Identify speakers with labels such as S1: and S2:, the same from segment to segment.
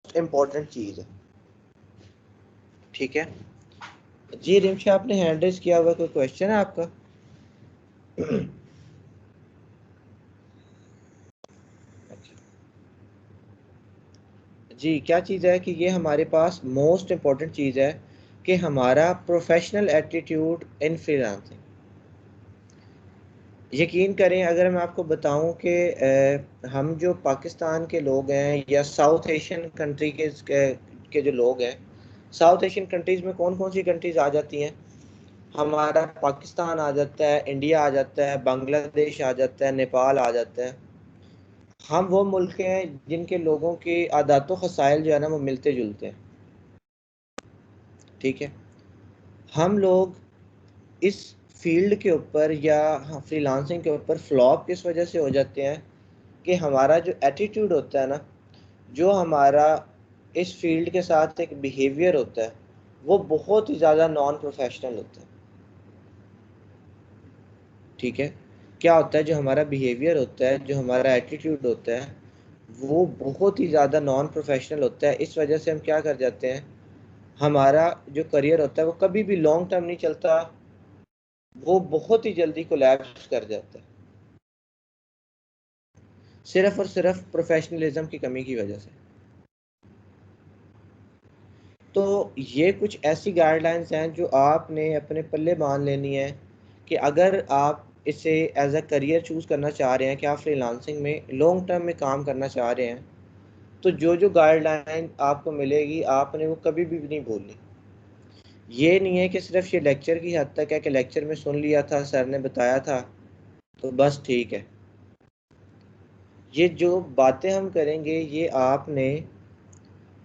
S1: Most important चीज़ है। ठीक है जी, रिमशा आपने हैंड रेज किया हुआ, कोई क्वेश्चन है आपका? जी, क्या चीज़ है कि ये हमारे पास मोस्ट इम्पॉर्टेंट चीज़ है कि हमारा प्रोफेशनल एटीट्यूड इन फ्रीलांसिंग। यकीन करें अगर मैं आपको बताऊं कि हम जो पाकिस्तान के लोग हैं या साउथ एशियन कंट्री के जो लोग हैं, साउथ एशियन कंट्रीज़ में कौन कौन सी कंट्रीज़ आ जाती हैं? हमारा पाकिस्तान आ जाता है, इंडिया आ जाता है, बांग्लादेश आ जाता है, नेपाल आ जाता है। हम वो मुल्क हैं जिनके लोगों की आदत व खसाइल जो है ना वो मिलते जुलते हैं। ठीक है, हम लोग इस फील्ड के ऊपर या फ्रीलांसिंग के ऊपर फ्लॉप किस वजह से हो जाते हैं कि हमारा जो एटीट्यूड होता है ना, जो हमारा इस फील्ड के साथ एक बिहेवियर होता है, वो बहुत ही ज़्यादा नॉन प्रोफेशनल होता है। ठीक है, क्या होता है, जो हमारा बिहेवियर होता है, जो हमारा एटीट्यूड होता है, वो बहुत ही ज़्यादा नॉन प्रोफेशनल होता है। इस वजह से हम क्या कर जाते हैं, हमारा जो करियर होता है वो कभी भी लॉन्ग टर्म नहीं चलता, वो बहुत ही जल्दी कोलैप्स कर जाता है, सिर्फ और सिर्फ प्रोफेशनलिज्म की कमी की वजह से। तो ये कुछ ऐसी गाइडलाइंस हैं जो आपने अपने पल्ले बांध लेनी है कि अगर आप इसे एज अ करियर चूज़ करना चाह रहे हैं कि आप फ्रीलांसिंग में लॉन्ग टर्म में काम करना चाह रहे हैं, तो जो जो गाइडलाइन आपको मिलेगी आपने वो कभी भी नहीं भूलनी। ये नहीं है कि सिर्फ ये लेक्चर की हद तक है कि लेक्चर में सुन लिया था, सर ने बताया था तो बस ठीक है। ये जो बातें हम करेंगे ये आपने,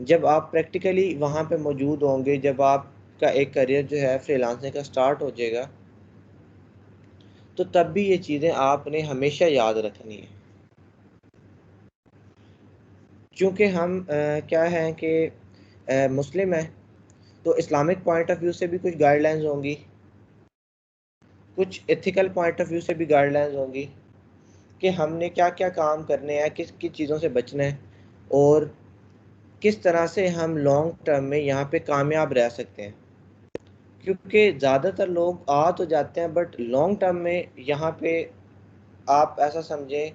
S1: जब आप प्रैक्टिकली वहाँ पे मौजूद होंगे, जब आपका एक करियर जो है फ्रीलांसिंग का स्टार्ट हो जाएगा, तो तब भी ये चीज़ें आपने हमेशा याद रखनी है। क्योंकि हम क्या है कि मुस्लिम है, तो इस्लामिक पॉइंट ऑफ व्यू से भी कुछ गाइडलाइंस होंगी, कुछ एथिकल पॉइंट ऑफ व्यू से भी गाइडलाइंस होंगी कि हमने क्या क्या काम करने हैं, किस किस चीज़ों से बचना है और किस तरह से हम लॉन्ग टर्म में यहाँ पे कामयाब रह सकते हैं। क्योंकि ज़्यादातर लोग आ तो जाते हैं बट लॉन्ग टर्म में यहाँ पे आप ऐसा समझें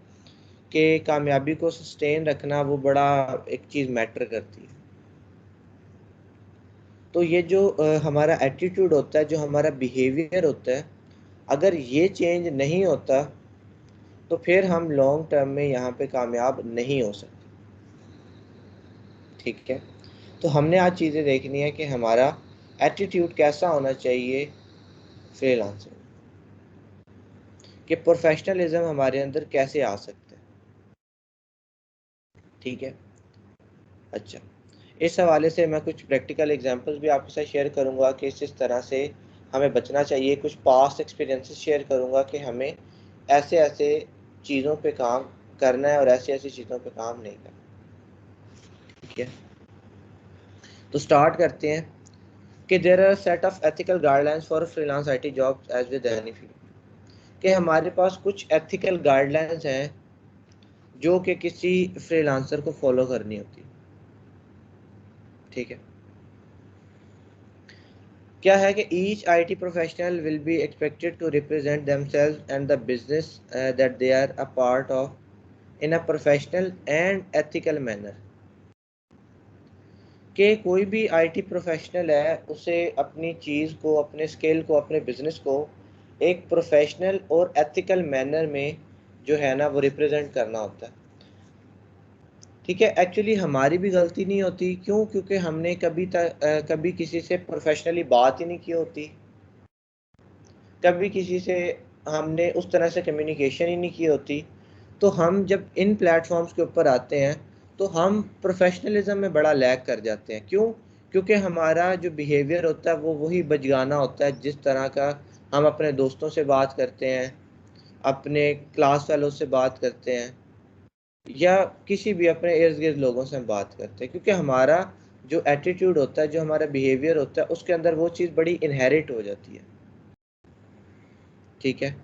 S1: कि कामयाबी को सस्टेन रखना वो बड़ा एक चीज़ मैटर करती है। तो ये जो हमारा एटीट्यूड होता है, जो हमारा बिहेवियर होता है, अगर ये चेंज नहीं होता तो फिर हम लॉन्ग टर्म में यहाँ पे कामयाब नहीं हो सकते। ठीक है, तो हमने आज चीज़ें देखनी है कि हमारा एटीट्यूड कैसा होना चाहिए फ्रीलांसिंग, कि प्रोफेशनलिज्म हमारे अंदर कैसे आ सकता है। ठीक है, अच्छा, इस हवाले से मैं कुछ प्रैक्टिकल एग्जांपल्स भी आपके साथ शेयर करूंगा कि इस तरह से हमें बचना चाहिए। कुछ पास्ट एक्सपीरियंसेस शेयर करूंगा कि हमें ऐसे ऐसे चीज़ों पे काम करना है और ऐसी ऐसी चीज़ों पे काम नहीं करना। ठीक है, तो स्टार्ट करते हैं कि there are set of ethical guidelines for freelance IT jobs as with any field, कि हमारे पास कुछ एथिकल गाइडलाइंस हैं जो कि किसी फ्रीलांसर को फॉलो करनी होती है। ठीक है, क्या है कि each IT professional will be expected to represent themselves and the business that they are a part of in a professional and ethical manner, कि कोई भी आईटी प्रोफेशनल है उसे अपनी चीज़ को, अपने स्किल को, अपने बिजनेस को एक प्रोफेशनल और एथिकल मैनर में जो है ना वो रिप्रेजेंट करना होता है। ठीक है, एक्चुअली हमारी भी गलती नहीं होती, क्यों? क्योंकि हमने कभी किसी से प्रोफेशनली बात ही नहीं की होती, कभी किसी से हमने उस तरह से कम्युनिकेशन ही नहीं की होती। तो हम जब इन प्लेटफॉर्म्स के ऊपर आते हैं तो हम प्रोफेशनलिज्म में बड़ा लैग कर जाते हैं। क्यों? क्योंकि हमारा जो बिहेवियर होता है वो वही बचगाना होता है, जिस तरह का हम अपने दोस्तों से बात करते हैं, अपने क्लास वालों से बात करते हैं या किसी भी अपने इर्द गिर्द लोगों से हम बात करते हैं, क्योंकि हमारा जो एटीट्यूड होता है, जो हमारा बिहेवियर होता है, उसके अंदर वो चीज़ बड़ी इनहेरिट हो जाती है। ठीक है,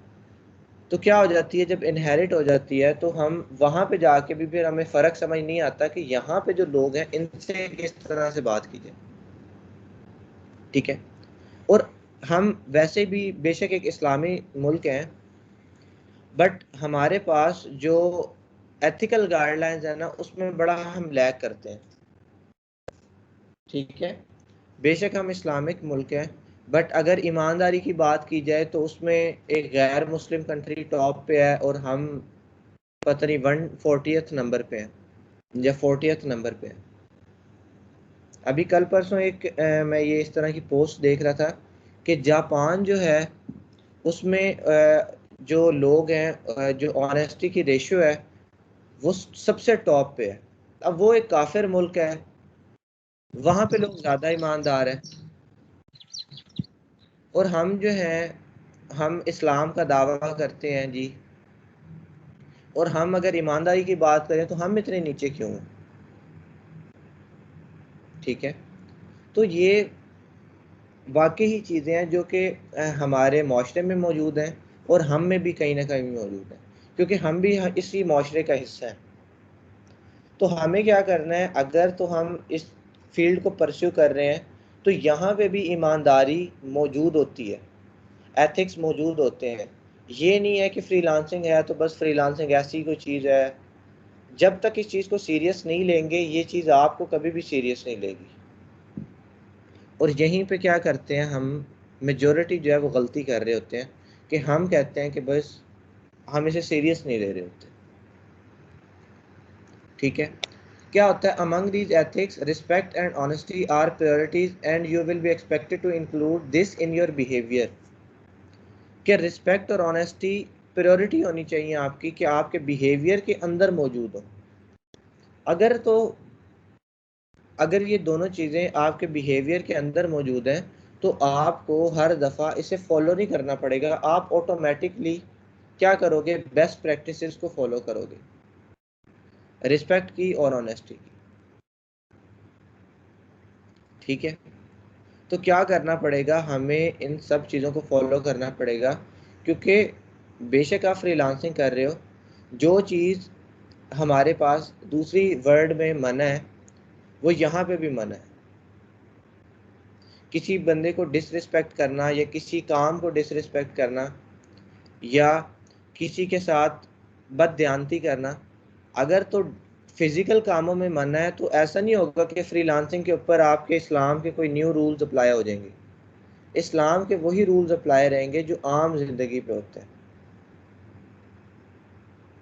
S1: तो क्या हो जाती है, जब इनहेरिट हो जाती है तो हम वहाँ पे जाके भी फिर हमें फ़र्क समझ नहीं आता कि यहाँ पे जो लोग हैं इनसे किस तरह से बात की जाए। ठीक है, और हम वैसे भी बेशक एक इस्लामी मुल्क हैं, बट हमारे पास जो एथिकल गाइडलाइंस है ना उसमें बड़ा हम लैग करते हैं। ठीक है, बेशक हम इस्लामिक मुल्क हैं, बट अगर ईमानदारी की बात की जाए तो उसमें एक गैर मुस्लिम कंट्री टॉप पे है और हम पता नहीं 140th नंबर पे हैं या 40th नंबर पे है। अभी कल परसों एक मैं ये इस तरह की पोस्ट देख रहा था कि जापान जो है उसमें जो लोग हैं जो ऑनेस्टी की रेशियो है वो सबसे टॉप पे है। अब वो एक काफिर मुल्क है, वहां पे लोग ज्यादा ईमानदार हैं, और हम जो हैं हम इस्लाम का दावा करते हैं जी, और हम अगर ईमानदारी की बात करें तो हम इतने नीचे क्यों हैं? ठीक है, तो ये वाकई ही चीज़ें हैं जो कि हमारे माशरे में मौजूद हैं और हम में भी कहीं ना कहीं मौजूद हैं, क्योंकि हम भी इसी माशरे का हिस्सा हैं। तो हमें क्या करना है, अगर तो हम इस फील्ड को परस्यू कर रहे हैं तो यहाँ पे भी ईमानदारी मौजूद होती है, एथिक्स मौजूद होते हैं। ये नहीं है कि फ्रीलांसिंग है तो बस फ्रीलांसिंग ऐसी कोई चीज़ है। जब तक इस चीज़ को सीरियस नहीं लेंगे ये चीज़ आपको कभी भी सीरियस नहीं लेगी। और यहीं पे क्या करते हैं हम, मेजॉरिटी जो है वो गलती कर रहे होते हैं कि हम कहते हैं कि बस हम इसे सीरियस नहीं ले रहे होते। ठीक है, क्या होता है, among these ethics respect and honesty are priorities and you will be expected to include this in your behaviour. क्या रिस्पेक्ट और ऑनेस्टी प्रायोरिटी होनी चाहिए आपकी कि आपके बिहेवियर के अंदर मौजूद हो। अगर तो अगर ये दोनों चीज़ें आपके बिहेवियर के अंदर मौजूद हैं तो आपको हर दफ़ा इसे फॉलो नहीं करना पड़ेगा, आप ऑटोमेटिकली क्या करोगे, बेस्ट प्रैक्टिसेस को फॉलो करोगे, रिस्पेक्ट की और ऑनेस्टी की। ठीक है, तो क्या करना पड़ेगा, हमें इन सब चीज़ों को फॉलो करना पड़ेगा, क्योंकि बेशक आप फ्रीलांसिंग कर रहे हो, जो चीज़ हमारे पास दूसरी वर्ल्ड में मना है वो यहाँ पे भी मना है। किसी बंदे को डिसरिस्पेक्ट करना या किसी काम को डिसरिस्पेक्ट करना या किसी के साथ बदध्यानती करना, अगर तो फिजिकल कामों में मना है तो ऐसा नहीं होगा कि फ्रीलांसिंग के ऊपर आपके इस्लाम के कोई न्यू रूल्स अप्लाई हो जाएंगे। इस्लाम के वही रूल्स अप्लाई रहेंगे जो आम जिंदगी पे होते हैं।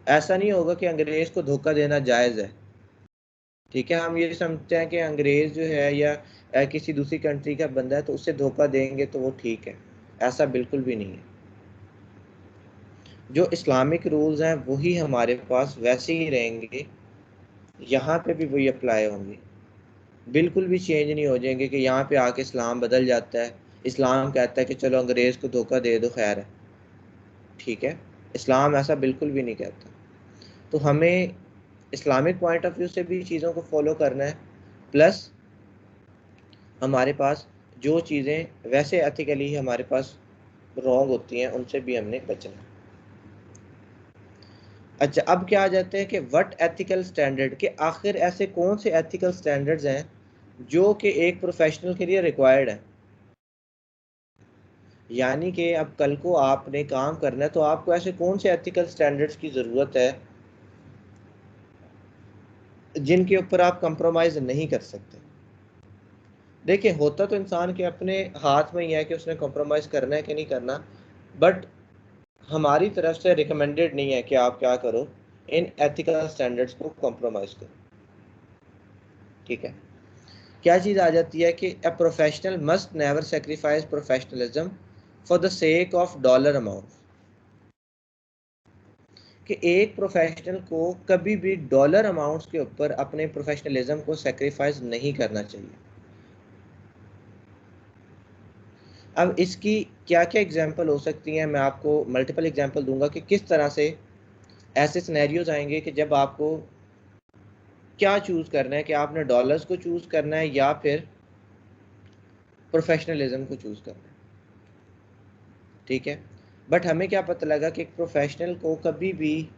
S1: ऐसा नहीं होगा कि अंग्रेज को धोखा देना जायज़ है। ठीक है, हम ये समझते हैं कि अंग्रेज जो है या किसी दूसरी कंट्री का बंदा है तो उससे धोखा देंगे तो वो ठीक है। ऐसा बिल्कुल भी नहीं है। जो इस्लामिक रूल्स हैं वही हमारे पास वैसे ही रहेंगे, यहाँ पे भी वही अप्लाई होंगे, बिल्कुल भी चेंज नहीं हो जाएंगे कि यहाँ पे आके इस्लाम बदल जाता है, इस्लाम कहता है कि चलो अंग्रेज़ को धोखा दे दो खैर है। ठीक है, इस्लाम ऐसा बिल्कुल भी नहीं कहता। तो हमें इस्लामिक पॉइंट ऑफ व्यू से भी चीज़ों को फॉलो करना है, प्लस हमारे पास जो चीज़ें वैसे एथिकली हमारे पास रॉन्ग होती हैं उनसे भी हमने बचना है। अच्छा, अब क्या आ जाते हैं कि व्हाट एथिकल स्टैंडर्ड, के आखिर ऐसे कौन से एथिकल स्टैंडर्ड्स हैं जो कि एक प्रोफेशनल के लिए रिक्वायर्ड है। यानी कि अब कल को आपने काम करना है तो आपको ऐसे कौन से एथिकल स्टैंडर्ड्स की ज़रूरत है जिनके ऊपर आप कंप्रोमाइज़ नहीं कर सकते। देखिए, होता तो इंसान के अपने हाथ में ही है कि उसने कंप्रोमाइज़ करना है कि नहीं करना, बट हमारी तरफ से रिकमेंडेड नहीं है कि आप क्या करो, इन एथिकल स्टैंडर्ड्स को कॉम्प्रोमाइज़ करो। ठीक है, क्या चीज़ आ जाती है कि a professional must never sacrifice professionalism for the sake of dollar amount, कि एक प्रोफेशनल को कभी भी डॉलर अमाउंट्स के ऊपर अपने प्रोफेशनलिज्म को सेक्रीफाइस नहीं करना चाहिए। अब इसकी क्या क्या एग्जांपल हो सकती हैं, मैं आपको मल्टीपल एग्जांपल दूंगा कि किस तरह से ऐसे सिनेरियोज आएंगे कि जब आपको क्या चूज़ करना है, कि आपने डॉलर्स को चूज़ करना है या फिर प्रोफेशनलिज्म को चूज़ करना है। ठीक है, बट हमें क्या पता लगा कि एक प्रोफेशनल को कभी भी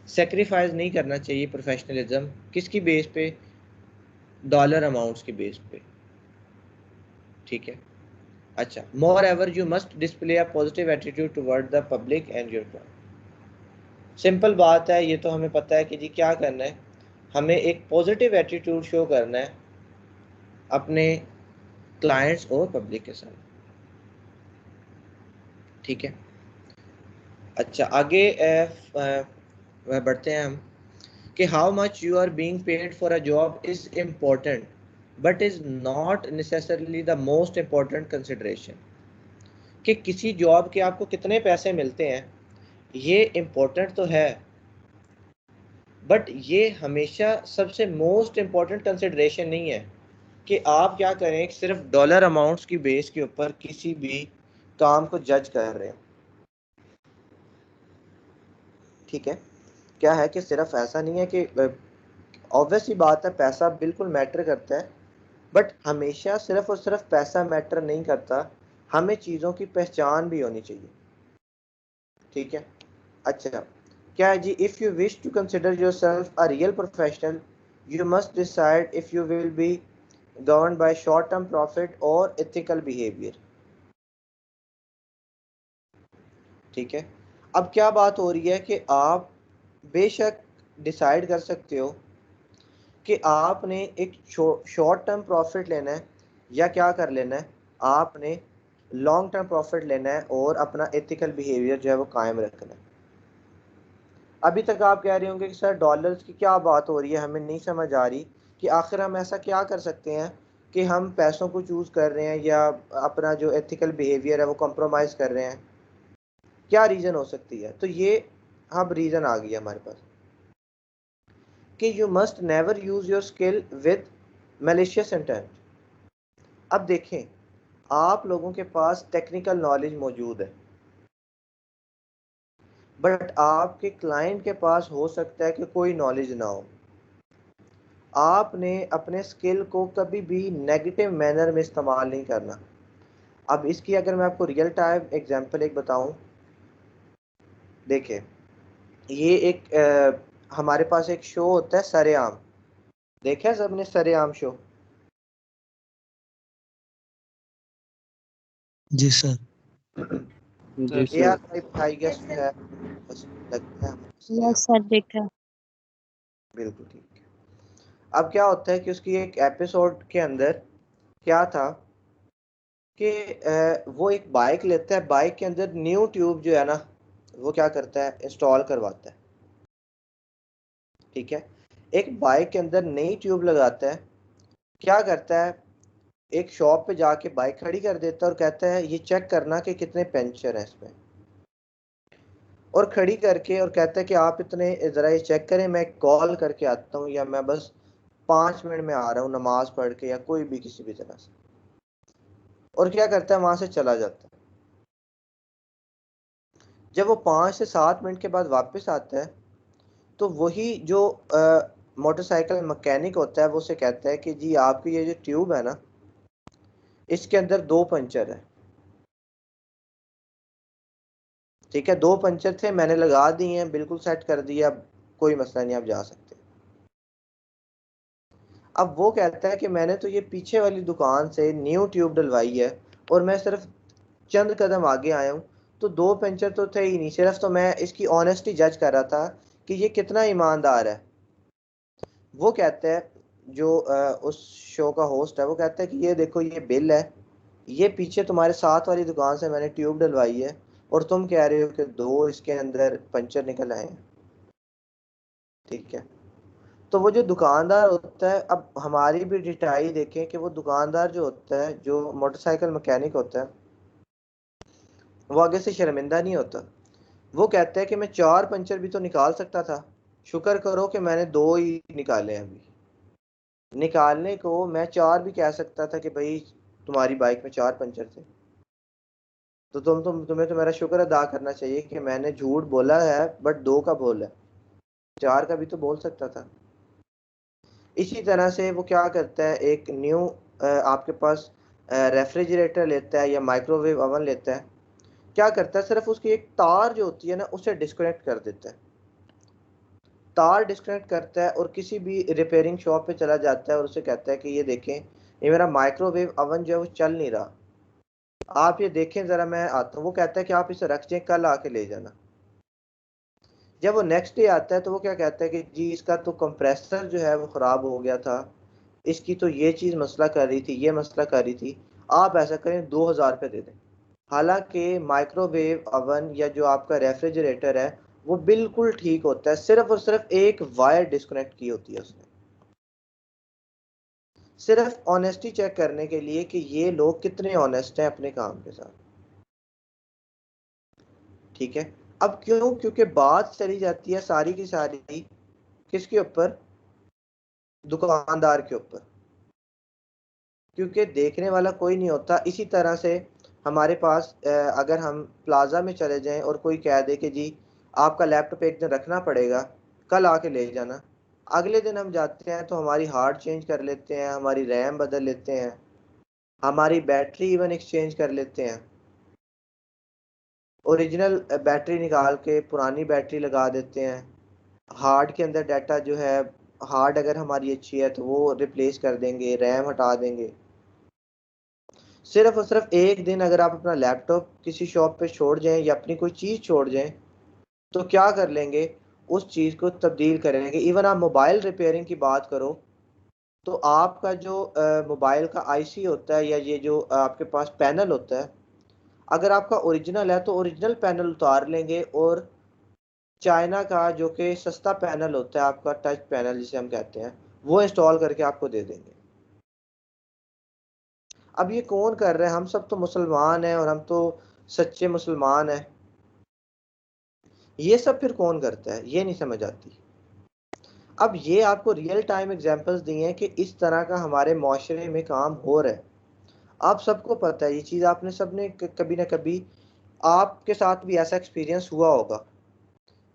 S1: सेक्रीफाइस नहीं करना चाहिए प्रोफेशनलिज्म, किसकी बेस पे, डॉलर अमाउंट्स की बेस पे, ठीक है। अच्छा, more ever you must display a positive attitude toward the public and your client. Simple बात है, ये तो हमें पता है कि जी क्या करना है, हमें एक पॉजिटिव एटीट्यूड शो करना है अपने क्लाइंट्स और पब्लिक के साथ, ठीक है। अच्छा, आगे बढ़ते हैं हम कि how much you are being paid for a job is important but is not necessarily the most important consideration. कि किसी जॉब के आपको कितने पैसे मिलते हैं ये इम्पोर्टेंट तो है, बट ये हमेशा सबसे मोस्ट इम्पोर्टेंट कंसिडरेशन नहीं है कि आप क्या करें सिर्फ डॉलर अमाउंट्स की बेस के ऊपर किसी भी काम को जज कर रहे हैं, ठीक है। क्या है कि सिर्फ ऐसा नहीं है कि ऑब्वियस ही बात है पैसा बिल्कुल मैटर करता है, बट हमेशा सिर्फ और सिर्फ पैसा मैटर नहीं करता, हमें चीज़ों की पहचान भी होनी चाहिए, ठीक है। अच्छा, क्या है जी, if you wish to consider yourself a real professional you must decide if you will be govern by short term profit और एथिकल बिहेवियर, ठीक है। अब क्या बात हो रही है कि आप बेशक डिसाइड कर सकते हो कि आपने एक शॉर्ट टर्म प्रॉफिट लेना है या क्या कर लेना है, आपने लॉन्ग टर्म प्रॉफिट लेना है और अपना एथिकल बिहेवियर जो है वो कायम रखना है। अभी तक आप कह रहे होंगे कि सर डॉलर्स की क्या बात हो रही है, हमें नहीं समझ आ रही कि आखिर हम ऐसा क्या कर सकते हैं कि हम पैसों को चूज़ कर रहे हैं या अपना जो एथिकल बिहेवियर है वो कॉम्प्रोमाइज़ कर रहे हैं, क्या रीज़न हो सकती है। तो ये अब रीज़न आ गया हमारे पास कि you must never use your skill with malicious intent. अब देखें, आप लोगों के पास टेक्निकल नॉलेज मौजूद है, बट आपके क्लाइंट के पास हो सकता है कि कोई नॉलेज ना हो। आपने अपने स्किल को कभी भी नेगेटिव मैनर में इस्तेमाल नहीं करना। अब इसकी अगर मैं आपको रियल टाइम एग्जांपल एक बताऊं, देखिए ये एक हमारे पास एक शो होता है सरेआम, देखा है सबने सरेआम शो?
S2: जी सर।
S3: जी
S1: ए आर
S3: सर।
S1: फाइव आई गेस है, बस लगता है
S4: यस
S1: सरेआम।
S4: सर देखा।
S1: बिल्कुल ठीक है। अब क्या होता है कि उसकी एक एपिसोड के अंदर क्या था कि वो एक बाइक लेता है, बाइक के अंदर न्यू ट्यूब जो है ना वो क्या करता है, इंस्टॉल करवाता है, ठीक है। एक बाइक के अंदर नई ट्यूब लगाता है, क्या करता है, एक शॉप पे जाके बाइक खड़ी कर देता है और कहता है ये चेक करना कि कितने पंचर है इसमें, और खड़ी करके और कहता है कि आप इतने ज़रा ये चेक करें, मैं कॉल करके आता हूँ या मैं बस 5 मिनट में आ रहा हूँ नमाज पढ़ के या कोई भी किसी भी तरह से, और क्या करता है वहां से चला जाता है। जब वो 5 से 7 मिनट के बाद वापस आता है तो वही जो मोटरसाइकिल मैकेनिक होता है वो उसे कहता है कि जी आपकी ये जो ट्यूब है ना इसके अंदर 2 पंचर है, ठीक है। 2 पंचर थे, मैंने लगा दिए हैं, बिल्कुल सेट कर दिया, कोई मसला नहीं, आप जा सकते। अब वो कहता है कि मैंने तो ये पीछे वाली दुकान से न्यू ट्यूब डलवाई है और मैं सिर्फ चंद कदम आगे आया हूँ, तो 2 पंचर तो थे ही नहीं, सिर्फ तो मैं इसकी ऑनेस्टी जज कर रहा था कि ये कितना ईमानदार है। वो कहता है जो उस शो का होस्ट है वो कहता है कि ये देखो ये बिल है, ये पीछे तुम्हारे साथ वाली दुकान से मैंने ट्यूब डलवाई है और तुम कह रहे हो कि 2 इसके अंदर पंचर निकल आए हैं, ठीक है। तो वो जो दुकानदार होता है, अब हमारी भी डिटाई देखें कि वो दुकानदार जो होता है, जो मोटरसाइकिल मैकेनिक होता है, वो आगे से शर्मिंदा नहीं होता। वो कहता है कि मैं 4 पंचर भी तो निकाल सकता था, शुक्र करो कि मैंने 2 ही निकाले हैं, अभी निकालने को मैं 4 भी कह सकता था कि भाई तुम्हारी बाइक में 4 पंचर थे, तो तुम्हें तो मेरा शुक्र अदा करना चाहिए कि मैंने झूठ बोला है बट 2 का बोला है, 4 का भी तो बोल सकता था। इसी तरह से वो क्या करता है, एक न्यू आपके पास रेफ्रिजरेटर लेता है या माइक्रोवेव ओवन लेता है, क्या करता है, सिर्फ उसकी एक तार जो होती है ना उसे डिस्कनेक्ट कर देता है। तार डिस्कनेक्ट करता है और किसी भी रिपेयरिंग शॉप पे चला जाता है और उसे कहता है कि ये देखें, ये मेरा माइक्रोवेव अवन जो है वो चल नहीं रहा, आप ये देखें ज़रा, मैं आता हूँ। वो कहता है कि आप इसे रख जाएं, कल आके ले जाना। जब वो नेक्स्ट डे आता है तो वो क्या कहता है कि जी इसका तो कंप्रेसर जो है वो ख़राब हो गया था, इसकी तो ये चीज़ मसला कर रही थी, ये मसला कर रही थी, आप ऐसा करें 2,000 रुपये दे दें। हालांकि माइक्रोवेव अवन या जो आपका रेफ्रिजरेटर है वो बिल्कुल ठीक होता है, सिर्फ और सिर्फ एक वायर डिस्कनेक्ट की होती है उसने, सिर्फ ऑनेस्टी चेक करने के लिए कि ये लोग कितने ऑनेस्ट हैं अपने काम के साथ। ठीक है। अब क्यों, क्योंकि बात चली जाती है सारी की सारी किसके ऊपर, दुकानदार के ऊपर, क्योंकि देखने वाला कोई नहीं होता। इसी तरह से हमारे पास अगर हम प्लाजा में चले जाएं और कोई कह दे कि जी आपका लैपटॉप एक दिन रखना पड़ेगा, कल आके ले जाना, अगले दिन हम जाते हैं तो हमारी हार्ड चेंज कर लेते हैं, हमारी रैम बदल लेते हैं, हमारी बैटरी इवन एक्सचेंज कर लेते हैं, ओरिजिनल बैटरी निकाल के पुरानी बैटरी लगा देते हैं, हार्ड के अंदर डाटा जो है, हार्ड अगर हमारी अच्छी है तो वो रिप्लेस कर देंगे, रैम हटा देंगे। सिर्फ और सिर्फ एक दिन अगर आप अपना लैपटॉप किसी शॉप पे छोड़ जाएं या अपनी कोई चीज़ छोड़ जाएं तो क्या कर लेंगे, उस चीज़ को तब्दील करेंगे। इवन आप मोबाइल रिपेयरिंग की बात करो तो आपका जो मोबाइल का आईसी होता है या ये जो आपके पास पैनल होता है, अगर आपका ओरिजिनल है तो ओरिजिनल पैनल उतार लेंगे और चाइना का जो कि सस्ता पैनल होता है आपका टच पैनल जिसे हम कहते हैं, वो इंस्टॉल करके आपको दे देंगे। अब ये कौन कर रहा है, हम सब तो मुसलमान हैं और हम तो सच्चे मुसलमान हैं, ये सब फिर कौन करता है ये नहीं समझ आती। अब ये आपको रियल टाइम एग्जांपल्स दिए हैं कि इस तरह का हमारे माशरे में काम हो रहा है। आप सबको पता है ये चीज़, आपने सबने कभी ना कभी आपके साथ भी ऐसा एक्सपीरियंस हुआ होगा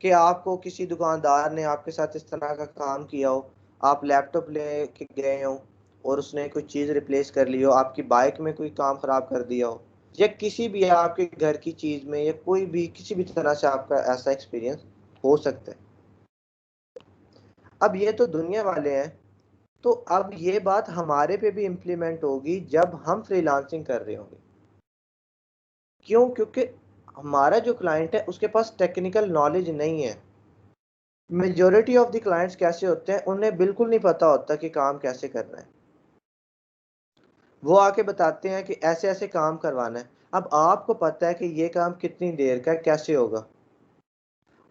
S1: कि आपको किसी दुकानदार ने आपके साथ इस तरह का काम किया हो, आप लैपटॉप ले के गए हो और उसने कोई चीज़ रिप्लेस कर ली हो, आपकी बाइक में कोई काम ख़राब कर दिया हो, या किसी भी आपके घर की चीज़ में या कोई भी किसी भी तरह से आपका ऐसा एक्सपीरियंस हो सकता है। अब ये तो दुनिया वाले हैं, तो अब ये बात हमारे पे भी इम्प्लीमेंट होगी जब हम फ्रीलांसिंग कर रहे होंगे। क्यों, क्योंकि हमारा जो क्लाइंट है उसके पास टेक्निकल नॉलेज नहीं है। मेजोरिटी ऑफ द क्लाइंट्स कैसे होते हैं, उन्हें बिल्कुल नहीं पता होता कि काम कैसे करना है। वो आके बताते हैं कि ऐसे ऐसे काम करवाना है। अब आपको पता है कि ये काम कितनी देर का कैसे होगा,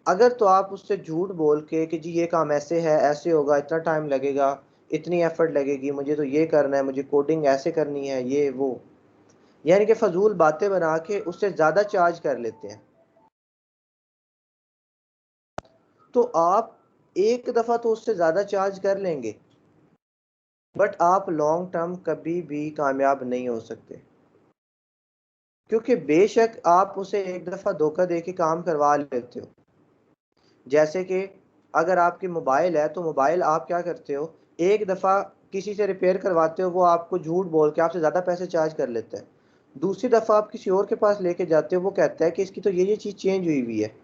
S1: अगर तो आप उससे झूठ बोल के कि जी ये काम ऐसे है, ऐसे होगा, इतना टाइम लगेगा, इतनी एफर्ट लगेगी, मुझे तो ये करना है, मुझे कोडिंग ऐसे करनी है, ये वो, यानी कि फजूल बातें बना के उससे ज़्यादा चार्ज कर लेते हैं, तो आप एक दफ़ा तो उससे ज़्यादा चार्ज कर लेंगे बट आप लॉन्ग टर्म कभी भी कामयाब नहीं हो सकते। क्योंकि बेशक आप उसे एक दफ़ा धोखा दे के काम करवा लेते हो। जैसे कि अगर आपकी मोबाइल है तो मोबाइल आप क्या करते हो, एक दफ़ा किसी से रिपेयर करवाते हो, वो आपको झूठ बोल के आपसे ज़्यादा पैसे चार्ज कर लेता है। दूसरी दफ़ा आप किसी और के पास लेके जाते हो, वो कहता है कि इसकी तो ये चीज़ चेंज हुई हुई है।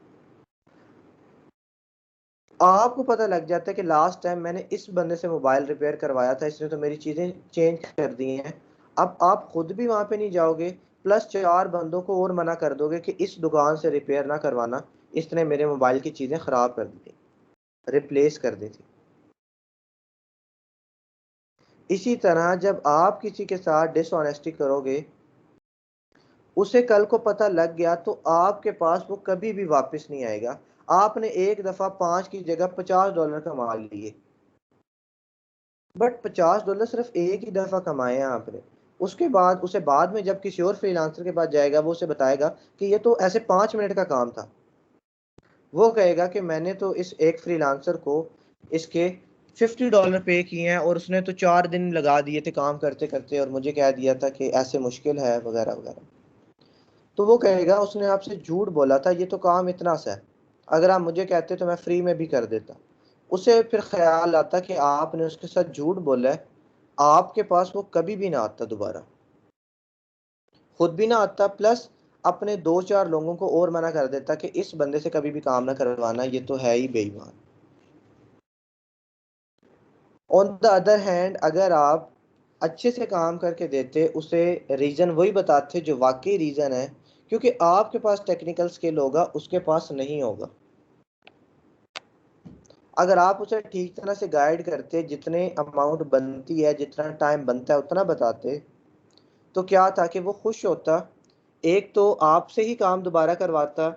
S1: आपको पता लग जाता है कि लास्ट टाइम मैंने इस बंदे से मोबाइल रिपेयर करवाया था, इसने तो मेरी चीज़ें चेंज कर दी हैं। अब आप खुद भी वहाँ पे नहीं जाओगे, प्लस 4 बंदों को और मना कर दोगे कि इस दुकान से रिपेयर ना करवाना, इसने मेरे मोबाइल की चीज़ें ख़राब कर दी थी, रिप्लेस कर दी थी। इसी तरह जब आप किसी के साथ डिसऑनेस्टी करोगे, उसे कल को पता लग गया तो आपके पास वो कभी भी वापस नहीं आएगा। आपने एक दफ़ा 5 की जगह $50 कमा लिए, बट $50 सिर्फ एक ही दफ़ा कमाए हैं आपने। उसके बाद उसे बाद में जब किसी और फ्रीलांसर के पास जाएगा, वो उसे बताएगा कि ये तो ऐसे 5 मिनट का काम था। वो कहेगा कि मैंने तो इस एक फ्रीलांसर को इसके $50 पे किए हैं और उसने तो 4 दिन लगा दिए थे काम करते करते और मुझे कह दिया था कि ऐसे मुश्किल है वगैरह वगैरह। तो वो कहेगा उसने आपसे झूठ बोला था, ये तो काम इतना सा है, अगर आप मुझे कहते तो मैं फ्री में भी कर देता। उसे फिर ख्याल आता कि आपने उसके साथ झूठ बोला है, आपके पास वो कभी भी ना आता दोबारा, खुद भी ना आता, प्लस अपने 2-4 लोगों को और मना कर देता कि इस बंदे से कभी भी काम ना करवाना, ये तो है ही बेईमान। ऑन द अदर हैंड अगर आप अच्छे से काम करके देते, उसे रीज़न वही बताते जो वाकई रीज़न है, क्योंकि आपके पास टेक्निकल स्किल होगा, उसके पास नहीं होगा। अगर आप उसे ठीक तरह से गाइड करते, जितने अमाउंट बनती है, जितना टाइम बनता है उतना बताते, तो क्या था कि वो खुश होता, एक तो आपसे ही काम दोबारा करवाता,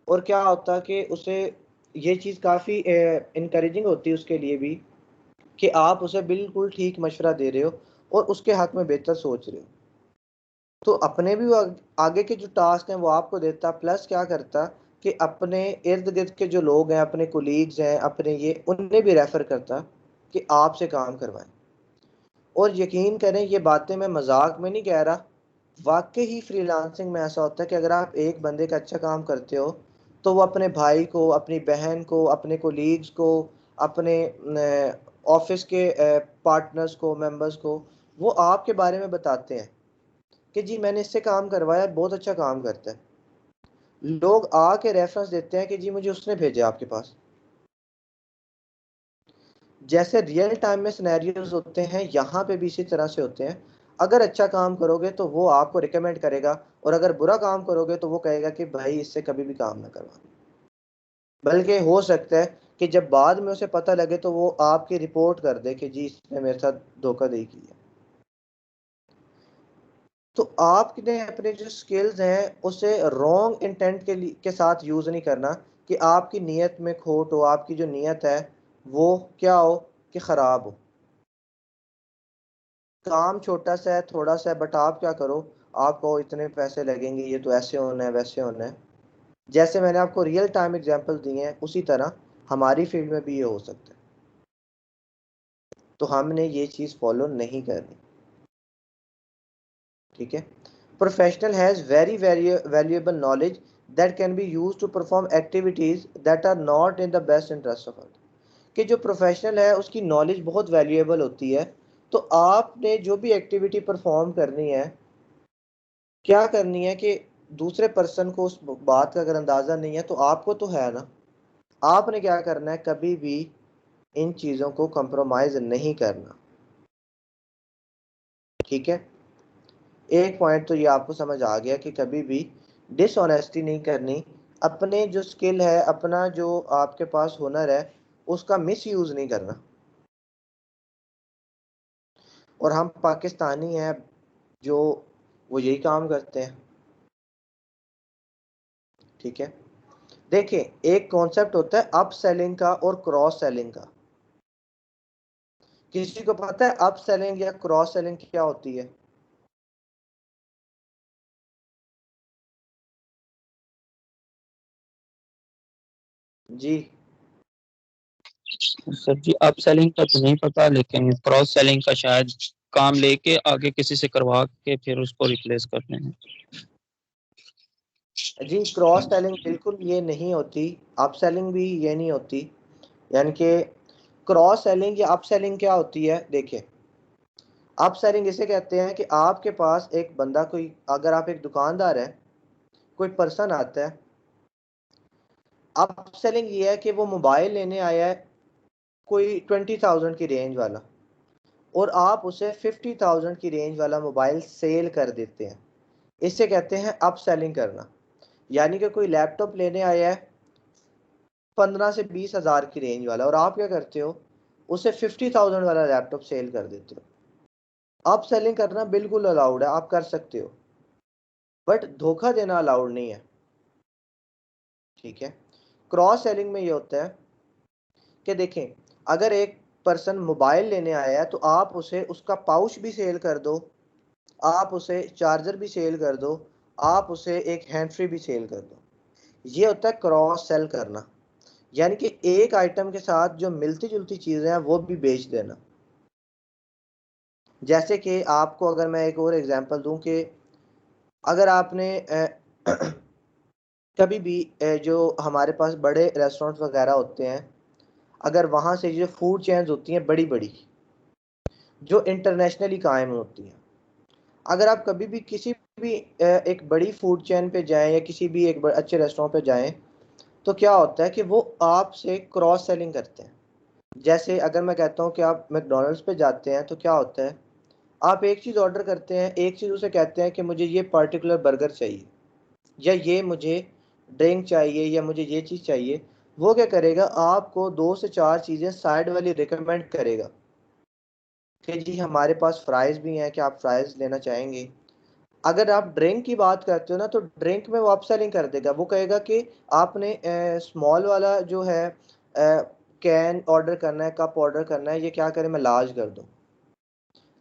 S1: और क्या होता कि उसे ये चीज़ काफ़ी इनकरेजिंग होती है उसके लिए भी कि आप उसे बिल्कुल ठीक मशवरा दे रहे हो और उसके हक में बेहतर सोच रहे हो। तो अपने भी वो आगे के जो टास्क हैं वो आपको देता, प्लस क्या करता कि अपने इर्द गिर्द के जो लोग हैं, अपने कोलीग्स हैं, अपने ये उन्हें भी रेफ़र करता कि आपसे काम करवाएं। और यकीन करें, ये बातें मैं मजाक में नहीं कह रहा, वाकई ही फ्रीलांसिंग में ऐसा होता है कि अगर आप एक बंदे का अच्छा काम करते हो, तो वो अपने भाई को, अपनी बहन को, अपने कोलीग्स को, अपने ऑफिस के पार्टनर्स को, मेंबर्स को, वो आपके बारे में बताते हैं कि जी मैंने इससे काम करवाया, बहुत अच्छा काम करता है। लोग आके रेफरेंस देते हैं कि जी मुझे उसने भेजा आपके पास। जैसे रियल टाइम में सिनेरियोज होते हैं, यहाँ पे भी इसी तरह से होते हैं। अगर अच्छा काम करोगे तो वो आपको रिकमेंड करेगा, और अगर बुरा काम करोगे तो वो कहेगा कि भाई इससे कभी भी काम ना करवा। बल्कि हो सकता है कि जब बाद में उसे पता लगे तो वो आपकी रिपोर्ट कर दे कि जी इसने मेरे साथ धोखाधड़ी की है। तो आपने अपने जो स्किल्स हैं उसे रॉन्ग इंटेंट के साथ यूज़ नहीं करना कि आपकी नीयत में खोट हो, आपकी जो नीयत है वो क्या हो कि ख़राब हो। काम छोटा सा है, थोड़ा सा है, बट आप क्या करो, आपको इतने पैसे लगेंगे, ये तो ऐसे होना है, वैसे होना है। जैसे मैंने आपको रियल टाइम एग्जांपल दिए हैं, उसी तरह हमारी फील्ड में भी ये हो सकता है। तो हमने ये चीज़ फॉलो नहीं करनी। ठीक है। Professional has very very valuable knowledge that can be use to perform activities that are not in the best interest of other. कि जो प्रोफेशनल है उसकी नॉलेज बहुत वैल्यूएबल होती है। तो आपने जो भी एक्टिविटी परफॉर्म करनी है, क्या करनी है कि दूसरे पर्सन को उस बात का अगर अंदाज़ा नहीं है, तो आपको तो है ना, आपने क्या करना है, कभी भी इन चीज़ों को कंप्रोमाइज़ नहीं करना। ठीक है। एक पॉइंट तो ये आपको समझ आ गया कि कभी भी डिसऑनेस्टी नहीं करनी, अपने जो स्किल है, अपना जो आपके पास हुनर है, उसका मिस यूज़ नहीं करना। और हम पाकिस्तानी हैं जो वो यही काम करते हैं। ठीक है। देखिए, एक कॉन्सेप्ट होता है अप सेलिंग का और क्रॉस सेलिंग का। किसी को पता है अप सेलिंग या क्रॉस सेलिंग क्या होती है? जी।
S3: सर जी, अप सेलिंग का तो नहीं पता, लेकिन क्रॉस सेलिंग का शायद काम लेके आगे किसी से करवा के फिर उसको रिप्लेस करने हैं।
S1: जी, क्रॉस सेलिंग बिल्कुल ये नहीं होती, अप सेलिंग भी ये नहीं होती। यानी कि क्रॉस सेलिंग या अप सेलिंग क्या होती है, देखिए, अप सेलिंग इसे कहते हैं कि आपके पास एक बंदा, कोई, अगर आप एक दुकानदार है, कोई पर्सन आता है। अप सेलिंग ये है कि वो मोबाइल लेने आया है कोई 20,000 की रेंज वाला, और आप उसे 50,000 की रेंज वाला मोबाइल सेल कर देते हैं। इसे कहते हैं अप सेलिंग करना। यानी कि कोई लैपटॉप लेने आया है 15 से 20 हज़ार की रेंज वाला, और आप क्या करते हो, उसे 50,000 वाला लैपटॉप सेल कर देते हो। अप सेलिंग करना बिल्कुल अलाउड है, आप कर सकते हो, बट धोखा देना अलाउड नहीं है। ठीक है। क्रॉस सेलिंग में ये होता है कि देखें, अगर एक पर्सन मोबाइल लेने आया है, तो आप उसे उसका पाउच भी सेल कर दो, आप उसे चार्जर भी सेल कर दो, आप उसे एक हैंड फ्री भी सेल कर दो। ये होता है क्रॉस सेल करना। यानी कि एक आइटम के साथ जो मिलती जुलती चीज़ें हैं वो भी बेच देना। जैसे कि आपको अगर मैं एक और एग्जांपल दूं कि अगर आपने कभी भी जो हमारे पास बड़े रेस्टोरेंट वगैरह होते हैं, अगर वहाँ से जो फूड चेन्स होती हैं बड़ी बड़ी, जो इंटरनेशनली कायम होती हैं, अगर आप कभी भी किसी भी एक बड़ी फूड चेन पे जाएं या किसी भी एक अच्छे रेस्टोरेंट पे जाएं, तो क्या होता है कि वो आपसे क्रॉस सेलिंग करते हैं। जैसे अगर मैं कहता हूँ कि आप मैकडोनल्ड्स पे जाते हैं, तो क्या होता है, आप एक चीज़ ऑर्डर करते हैं, एक चीज़ उसे कहते हैं कि मुझे ये पर्टिकुलर बर्गर चाहिए, या ये मुझे ड्रिंक चाहिए, या मुझे ये चीज़ चाहिए। वो क्या करेगा, आपको 2 से 4 चीज़ें साइड वाली रिकमेंड करेगा कि जी हमारे पास फ्राइज़ भी हैं, कि आप फ्राइज़ लेना चाहेंगे। अगर आप ड्रिंक की बात करते हो ना, तो ड्रिंक में वो अपसेलिंग कर देगा। वो कहेगा कि आपने स्मॉल वाला जो है कैन ऑर्डर करना है, कप ऑर्डर करना है, ये क्या करें, मैं लार्ज कर दूं।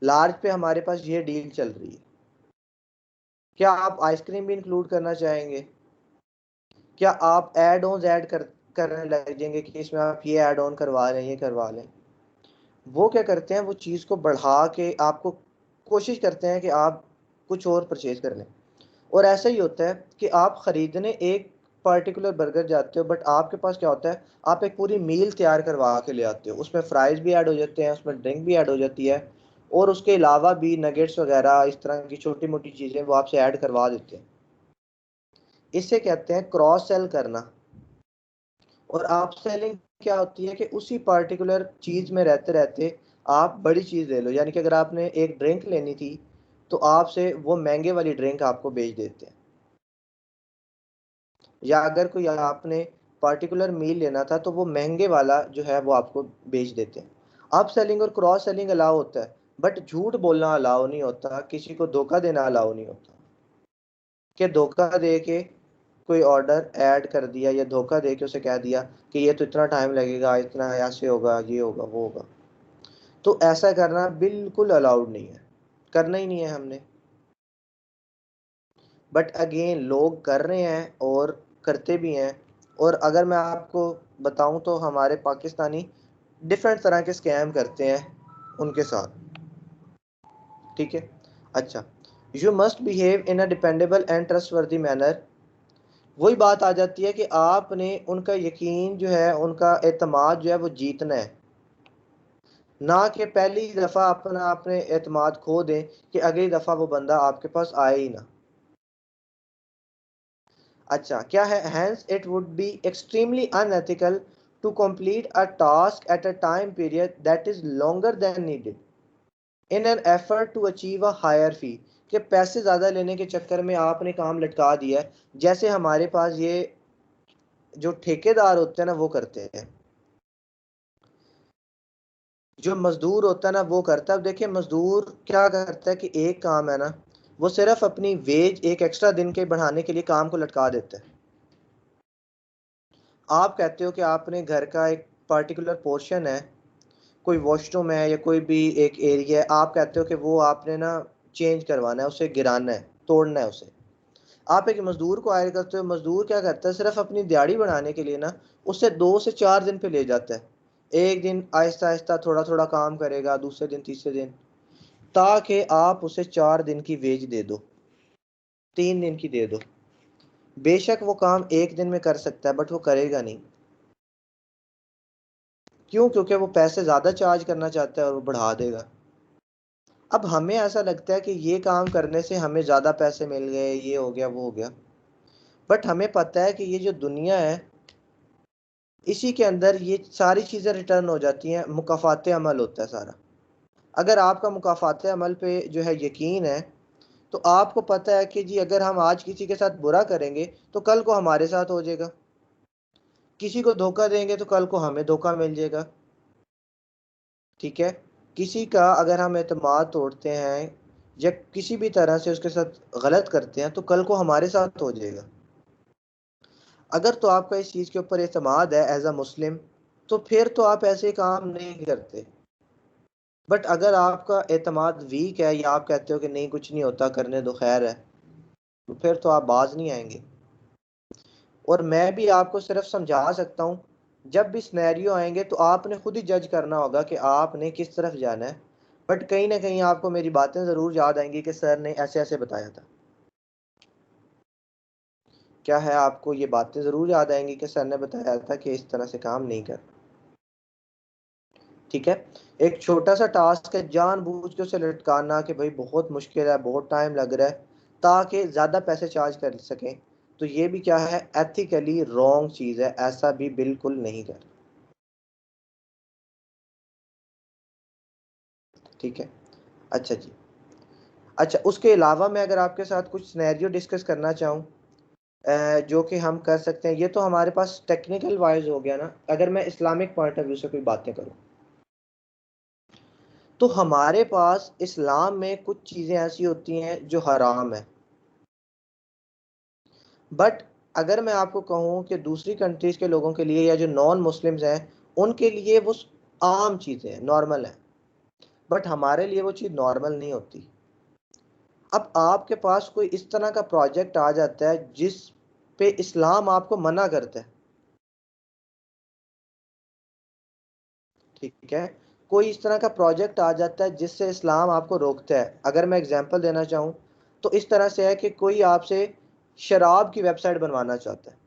S1: लार्ज पे हमारे पास ये डील चल रही है। क्या आप आइसक्रीम भी इंक्लूड करना चाहेंगे? क्या आप एड ऑन ऐड करने लग जाएंगे कि इसमें आप ये ऐड ऑन करवा लें, ये करवा लें। वो क्या करते हैं, वो चीज़ को बढ़ा के आपको कोशिश करते हैं कि आप कुछ और परचेज कर लें। और ऐसा ही होता है कि आप ख़रीदने एक पर्टिकुलर बर्गर जाते हो, बट आपके पास क्या होता है, आप एक पूरी मील तैयार करवा के ले आते हो। उसमें फ्राइज़ भी ऐड हो जाते हैं, उसमें ड्रिंक भी ऐड हो जाती है, और उसके अलावा भी नगेट्स वगैरह इस तरह की छोटी मोटी चीज़ें वो आपसे ऐड करवा देते हैं। इसे कहते हैं क्रॉस सेल करना। और आप सेलिंग क्या होती है कि उसी पर्टिकुलर चीज़ में रहते रहते आप बड़ी चीज़ ले लो। यानी कि अगर आपने एक ड्रिंक लेनी थी, तो आपसे वो महंगे वाली ड्रिंक आपको बेच देते हैं। या अगर कोई आपने पर्टिकुलर मील लेना था, तो वो महंगे वाला जो है वो आपको बेच देते हैं। अप सेलिंग और क्रॉस सेलिंग अलाउ होता है, बट झूठ बोलना अलाउ नहीं होता, किसी को धोखा देना अलाउ नहीं होता। कि धोखा दे के कोई ऑर्डर ऐड कर दिया, या धोखा दे के उसे कह दिया कि ये तो इतना टाइम लगेगा, इतना ऐसे होगा, ये होगा, वो होगा। तो ऐसा करना बिल्कुल अलाउड नहीं है, करना ही नहीं है हमने। बट अगेन लोग कर रहे हैं और करते भी हैं। और अगर मैं आपको बताऊं, तो हमारे पाकिस्तानी डिफरेंट तरह के स्कैम करते हैं उनके साथ। ठीक है। अच्छा, you must behave in a dependable and trustworthy manner. वही बात आ जाती है कि आपने उनका यकीन जो है, उनका एतमाद जो है वो जीतना है, ना कि पहली दफ़ा अपना आपने एतमाद खो दें कि अगली दफ़ा वो बंदा आपके पास आए ही ना। अच्छा, क्या है, hence it would be extremely unethical to complete a task at a time period that is longer than needed in an effort to achieve a higher fee. कि पैसे ज़्यादा लेने के चक्कर में आपने काम लटका दिया है। जैसे हमारे पास ये जो ठेकेदार होते हैं ना, वो करते हैं। जो मजदूर होता है ना, वो करता है। अब देखिए, मजदूर क्या करता है कि एक काम है ना, वो सिर्फ अपनी वेज एक एक्स्ट्रा दिन के बढ़ाने के लिए काम को लटका देता है। आप कहते हो कि आपने घर का एक पर्टिकुलर पोर्शन है, कोई वॉशरूम है या कोई भी एक एरिया है, आप कहते हो कि वो आपने ना चेंज करवाना है, उसे गिराना है, तोड़ना है उसे। आप एक मजदूर को हायर करते हो। मजदूर क्या करता है, सिर्फ अपनी दिहाड़ी बढ़ाने के लिए ना, उससे 2 से 4 दिन पे ले जाता है। एक दिन आहिस्ता आहिस्ता थोड़ा थोड़ा काम करेगा, दूसरे दिन, तीसरे दिन, ताकि आप उसे 4 दिन की वेज दे दो, 3 दिन की दे दो। बेशक वो काम एक दिन में कर सकता है, बट वो करेगा नहीं। क्यों? क्योंकि वो पैसे ज़्यादा चार्ज करना चाहता है और वो बढ़ा देगा। अब हमें ऐसा लगता है कि ये काम करने से हमें ज़्यादा पैसे मिल गए, ये हो गया, वो हो गया। बट हमें पता है कि ये जो दुनिया है, इसी के अंदर ये सारी चीज़ें रिटर्न हो जाती हैं। मुकाफ़ात अमल होता है सारा। अगर आपका मुकाफ़ात अमल पे जो है यकीन है, तो आपको पता है कि जी अगर हम आज किसी के साथ बुरा करेंगे, तो कल को हमारे साथ हो जाएगा। किसी को धोखा देंगे, तो कल को हमें धोखा मिल जाएगा। ठीक है। किसी का अगर हम एतमाद तोड़ते हैं, या किसी भी तरह से उसके साथ गलत करते हैं, तो कल को हमारे साथ हो जाएगा। अगर तो आपका इस चीज़ के ऊपर एतमाद है एज अ मुस्लिम, तो फिर तो आप ऐसे काम नहीं करते। बट अगर आपका एतमाद वीक है, या आप कहते हो कि नहीं कुछ नहीं होता, करने दो, खैर है, तो फिर तो आप बाज नहीं आएंगे। और मैं भी आपको सिर्फ समझा सकता हूँ। जब भी सिनेरियो आएंगे, तो आपने खुद ही जज करना होगा कि आपने किस तरफ जाना है। बट कहीं ना कहीं आपको मेरी बातें ज़रूर याद आएंगी कि सर ने ऐसे ऐसे बताया था। क्या है, आपको ये बातें ज़रूर याद आएंगी कि सर ने बताया था कि इस तरह से काम नहीं कर। ठीक है। एक छोटा सा टास्क है, जानबूझ के उसे लटकाना कि भाई बहुत मुश्किल है, बहुत टाइम लग रहा है, ताकि ज़्यादा पैसे चार्ज कर सकें, तो ये भी क्या है, एथिकली रॉन्ग चीज़ है, ऐसा भी बिल्कुल नहीं कर। ठीक है, अच्छा जी। अच्छा, उसके अलावा मैं अगर आपके साथ कुछ सिनेरियो डिस्कस करना चाहूँ, जो कि हम कर सकते हैं, ये तो हमारे पास टेक्निकल वाइज हो गया ना। अगर मैं इस्लामिक पॉइंट ऑफ व्यू से कोई बातें करूँ, तो हमारे पास इस्लाम में कुछ चीज़ें ऐसी होती हैं जो हराम है, बट अगर मैं आपको कहूँ कि दूसरी कंट्रीज के लोगों के लिए या जो नॉन मुस्लिम्स हैं उनके लिए वो आम चीज़ें हैं, नॉर्मल है, बट हमारे लिए वो चीज़ नॉर्मल नहीं होती। अब आपके पास कोई इस तरह का प्रोजेक्ट आ जाता है जिस पे इस्लाम आपको मना करता है, ठीक है, कोई इस तरह का प्रोजेक्ट आ जाता है जिससे इस्लाम आपको रोकता है। अगर मैं एग्जांपल देना चाहूँ तो इस तरह से है कि कोई आपसे शराब की वेबसाइट बनवाना चाहता है,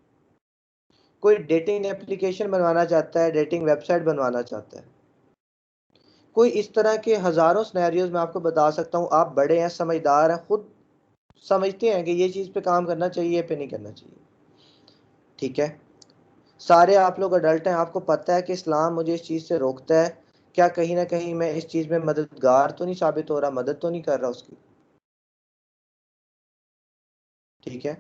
S1: कोई डेटिंग एप्लीकेशन बनवाना चाहता है, डेटिंग वेबसाइट बनवाना चाहता है, कोई इस तरह के हज़ारों सिनेरियोज मैं आपको बता सकता हूँ। आप बड़े हैं, समझदार हैं, खुद समझते हैं कि ये चीज़ पे काम करना चाहिए, पे नहीं करना चाहिए, ठीक है, सारे आप लोग अडल्ट हैं, आपको पता है कि इस्लाम मुझे इस चीज़ से रोकता है, क्या कहीं ना कहीं मैं इस चीज़ में मददगार तो नहीं साबित हो रहा, मदद तो नहीं कर रहा उसकी, ठीक है।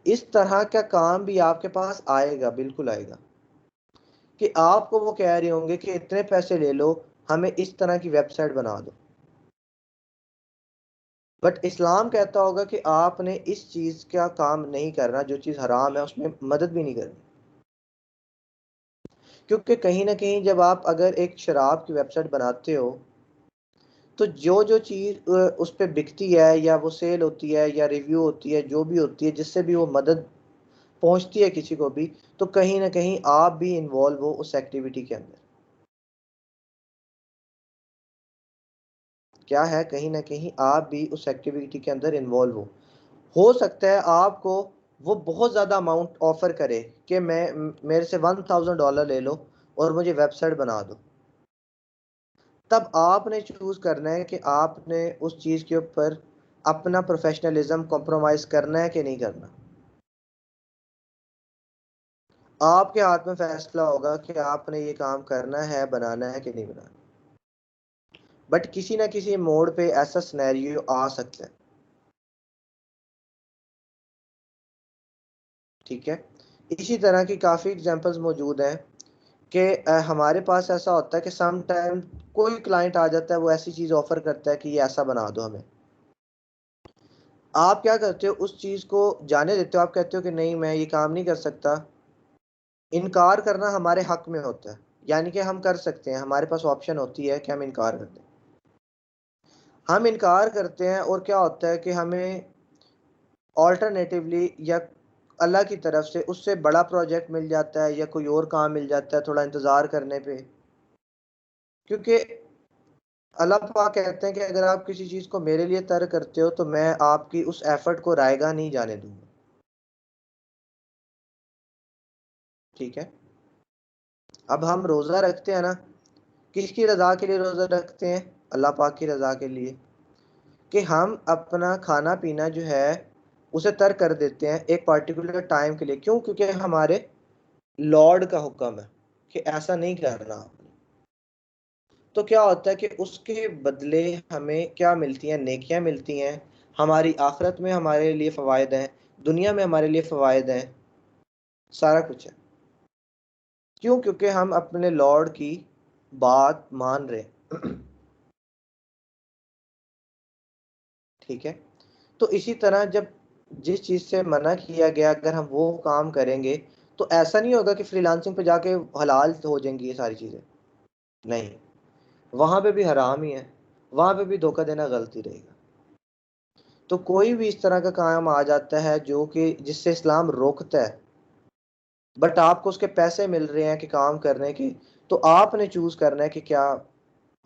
S1: इस तरह का काम भी आपके पास आएगा, बिल्कुल आएगा, कि आपको वो कह रहे होंगे कि इतने पैसे ले लो, हमें इस तरह की वेबसाइट बना दो, बट इस्लाम कहता होगा कि आपने इस चीज़ का काम नहीं करना, जो चीज़ हराम है उसमें मदद भी नहीं करनी। क्योंकि कहीं ना कहीं जब आप अगर एक शराब की वेबसाइट बनाते हो, तो जो जो चीज़ उस पर बिकती है या वो सेल होती है या रिव्यू होती है, जो भी होती है जिससे भी वो मदद पहुंचती है किसी को भी, तो कहीं ना कहीं आप भी इन्वॉल्व हो उस एक्टिविटी के अंदर। क्या है, कहीं ना कहीं आप भी उस एक्टिविटी के अंदर इन्वॉल्व हो सकता है आपको वो बहुत ज़्यादा अमाउंट ऑफर करे कि मैं मेरे से $1000 ले लो और मुझे वेबसाइट बना दो, तब आपने चूज करना है कि आपने उस चीज़ के ऊपर अपना प्रोफेशनलिज्म कॉम्प्रोमाइज़ करना है कि नहीं करना। आपके हाथ में फैसला होगा कि आपने ये काम करना है, बनाना है कि नहीं बनाना, बट किसी ना किसी मोड़ पे ऐसा सिनेरियो आ सकता है, ठीक है। इसी तरह की काफ़ी एग्जांपल्स मौजूद हैं कि हमारे पास ऐसा होता है कि सम टाइम कोई क्लाइंट आ जाता है, वो ऐसी चीज़ ऑफर करता है कि ये ऐसा बना दो हमें, आप क्या करते हो, उस चीज़ को जाने देते हो, आप कहते हो कि नहीं मैं ये काम नहीं कर सकता। इनकार करना हमारे हक में होता है, यानी कि हम कर सकते हैं, हमारे पास ऑप्शन होती है कि हम इनकार कर दें। हम इनकार करते हैं और क्या होता है कि हमें ऑल्टरनेटिवली या अल्लाह की तरफ से उससे बड़ा प्रोजेक्ट मिल जाता है या कोई और काम मिल जाता है थोड़ा इंतज़ार करने पे। क्योंकि अल्लाह पाक कहते हैं कि अगर आप किसी चीज़ को मेरे लिए तर्क करते हो तो मैं आपकी उस एफर्ट को रायगा नहीं जाने दूंगा, ठीक है। अब हम रोज़ा रखते हैं ना, किसकी रज़ा के लिए रोज़ा रखते हैं, अल्लाह पाक की रज़ा के लिए, कि हम अपना खाना पीना जो है उसे तर्क कर देते हैं एक पर्टिकुलर टाइम के लिए। क्यों? क्योंकि हमारे लॉर्ड का हुक्म है कि ऐसा नहीं करना आपने। तो क्या होता है कि उसके बदले हमें क्या मिलती हैं, नेकियां मिलती हैं, हमारी आखिरत में हमारे लिए फ़वायद हैं, दुनिया में हमारे लिए फ़वायद हैं, सारा कुछ है। क्यों? क्योंकि हम अपने लॉर्ड की बात मान रहे हैं। ठीक है। तो इसी तरह जब जिस चीज़ से मना किया गया अगर हम वो काम करेंगे, तो ऐसा नहीं होगा कि फ्रीलांसिंग पे जाके हलाल हो जाएंगी ये सारी चीज़ें, नहीं, वहाँ पे भी हराम ही है, वहाँ पे भी धोखा देना गलती रहेगा। तो कोई भी इस तरह का काम आ जाता है जो कि जिससे इस्लाम रोकता है, बट आपको उसके पैसे मिल रहे हैं कि काम करने के, तो आपने चूज करना है कि क्या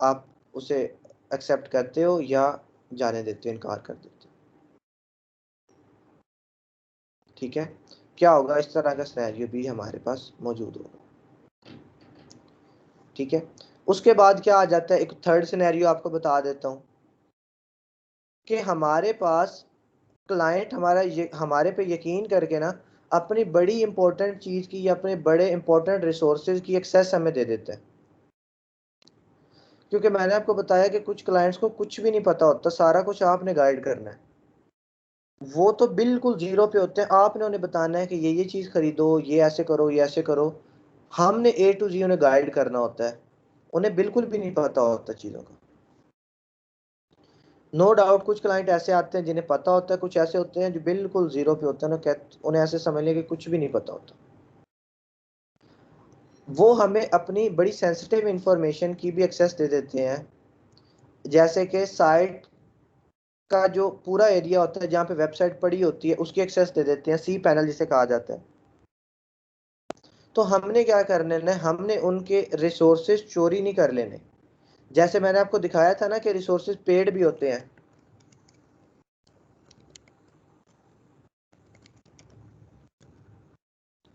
S1: आप उसे एक्सेप्ट करते हो या जाने देते हो, इनकार कर देते हो, ठीक है। क्या होगा, इस तरह का सिनेरियो भी हमारे पास मौजूद होगा, ठीक है। उसके बाद क्या आ जाता है, एक थर्ड सिनेरियो आपको बता देता हूँ कि हमारे पास क्लाइंट हमारे पे यकीन करके ना अपनी बड़ी इंपॉर्टेंट चीज़ की या अपने बड़े इंपॉर्टेंट रिसोर्सेज की एक्सेस हमें दे देते हैं। क्योंकि मैंने आपको बताया कि कुछ क्लाइंट्स को कुछ भी नहीं पता होता, सारा कुछ आपने गाइड करना है। वो तो बिल्कुल जीरो पे होते हैं, आपने उन्हें बताना है कि ये चीज़ खरीदो, ये ऐसे करो, ये ऐसे करो। हमने ए टू जी उन्हें गाइड करना होता है, उन्हें बिल्कुल भी नहीं पता होता चीज़ों का। नो डाउट कुछ क्लाइंट ऐसे आते हैं जिन्हें पता होता है, कुछ ऐसे होते हैं जो बिल्कुल जीरो पे होते हैं, उन्हें ऐसे समझ लें कि कुछ भी नहीं पता होता। वो हमें अपनी बड़ी सेंसिटिव इंफॉर्मेशन की भी एक्सेस दे देते हैं, जैसे कि साइट का जो पूरा एरिया होता है जहाँ पे वेबसाइट पड़ी होती है उसकी एक्सेस दे देते हैं, सी पैनल जिसे कहा जाता है। तो हमने क्या करना है, हमने उनके रिसोर्सेज चोरी नहीं कर लेने। जैसे मैंने आपको दिखाया था ना कि रिसोर्सेज पेड भी होते हैं।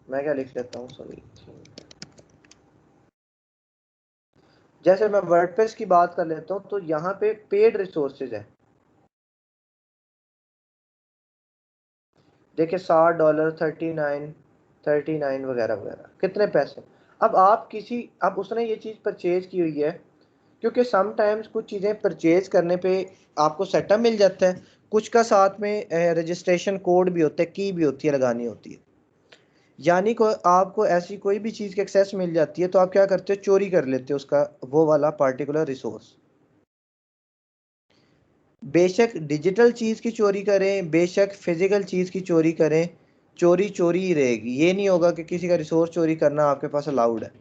S1: मैं क्या लिख लेता हूँ, सॉरी। जैसे मैं वर्डप्रेस की बात कर लेता हूँ तो यहाँ पे पेड रिसोर्सेज है। देखिए $60, 39 वगैरह वगैरह, कितने पैसे। अब उसने ये चीज़ परचेज की हुई है, क्योंकि समटाइम्स कुछ चीज़ें परचेज करने पे आपको सेटअप मिल जाता है, कुछ का साथ में रजिस्ट्रेशन कोड भी होता है, की भी होती है, लगानी होती है। यानी को आपको ऐसी कोई भी चीज़ की एक्सेस मिल जाती है तो आप क्या करते हो, चोरी कर लेते हो उसका वो वाला पार्टिकुलर रिसोर्स। बेशक डिजिटल चीज़ की चोरी करें, बेशक फिजिकल चीज़ की चोरी करें, चोरी चोरी ही रहेगी। ये नहीं होगा कि किसी का रिसोर्स चोरी करना आपके पास अलाउड है।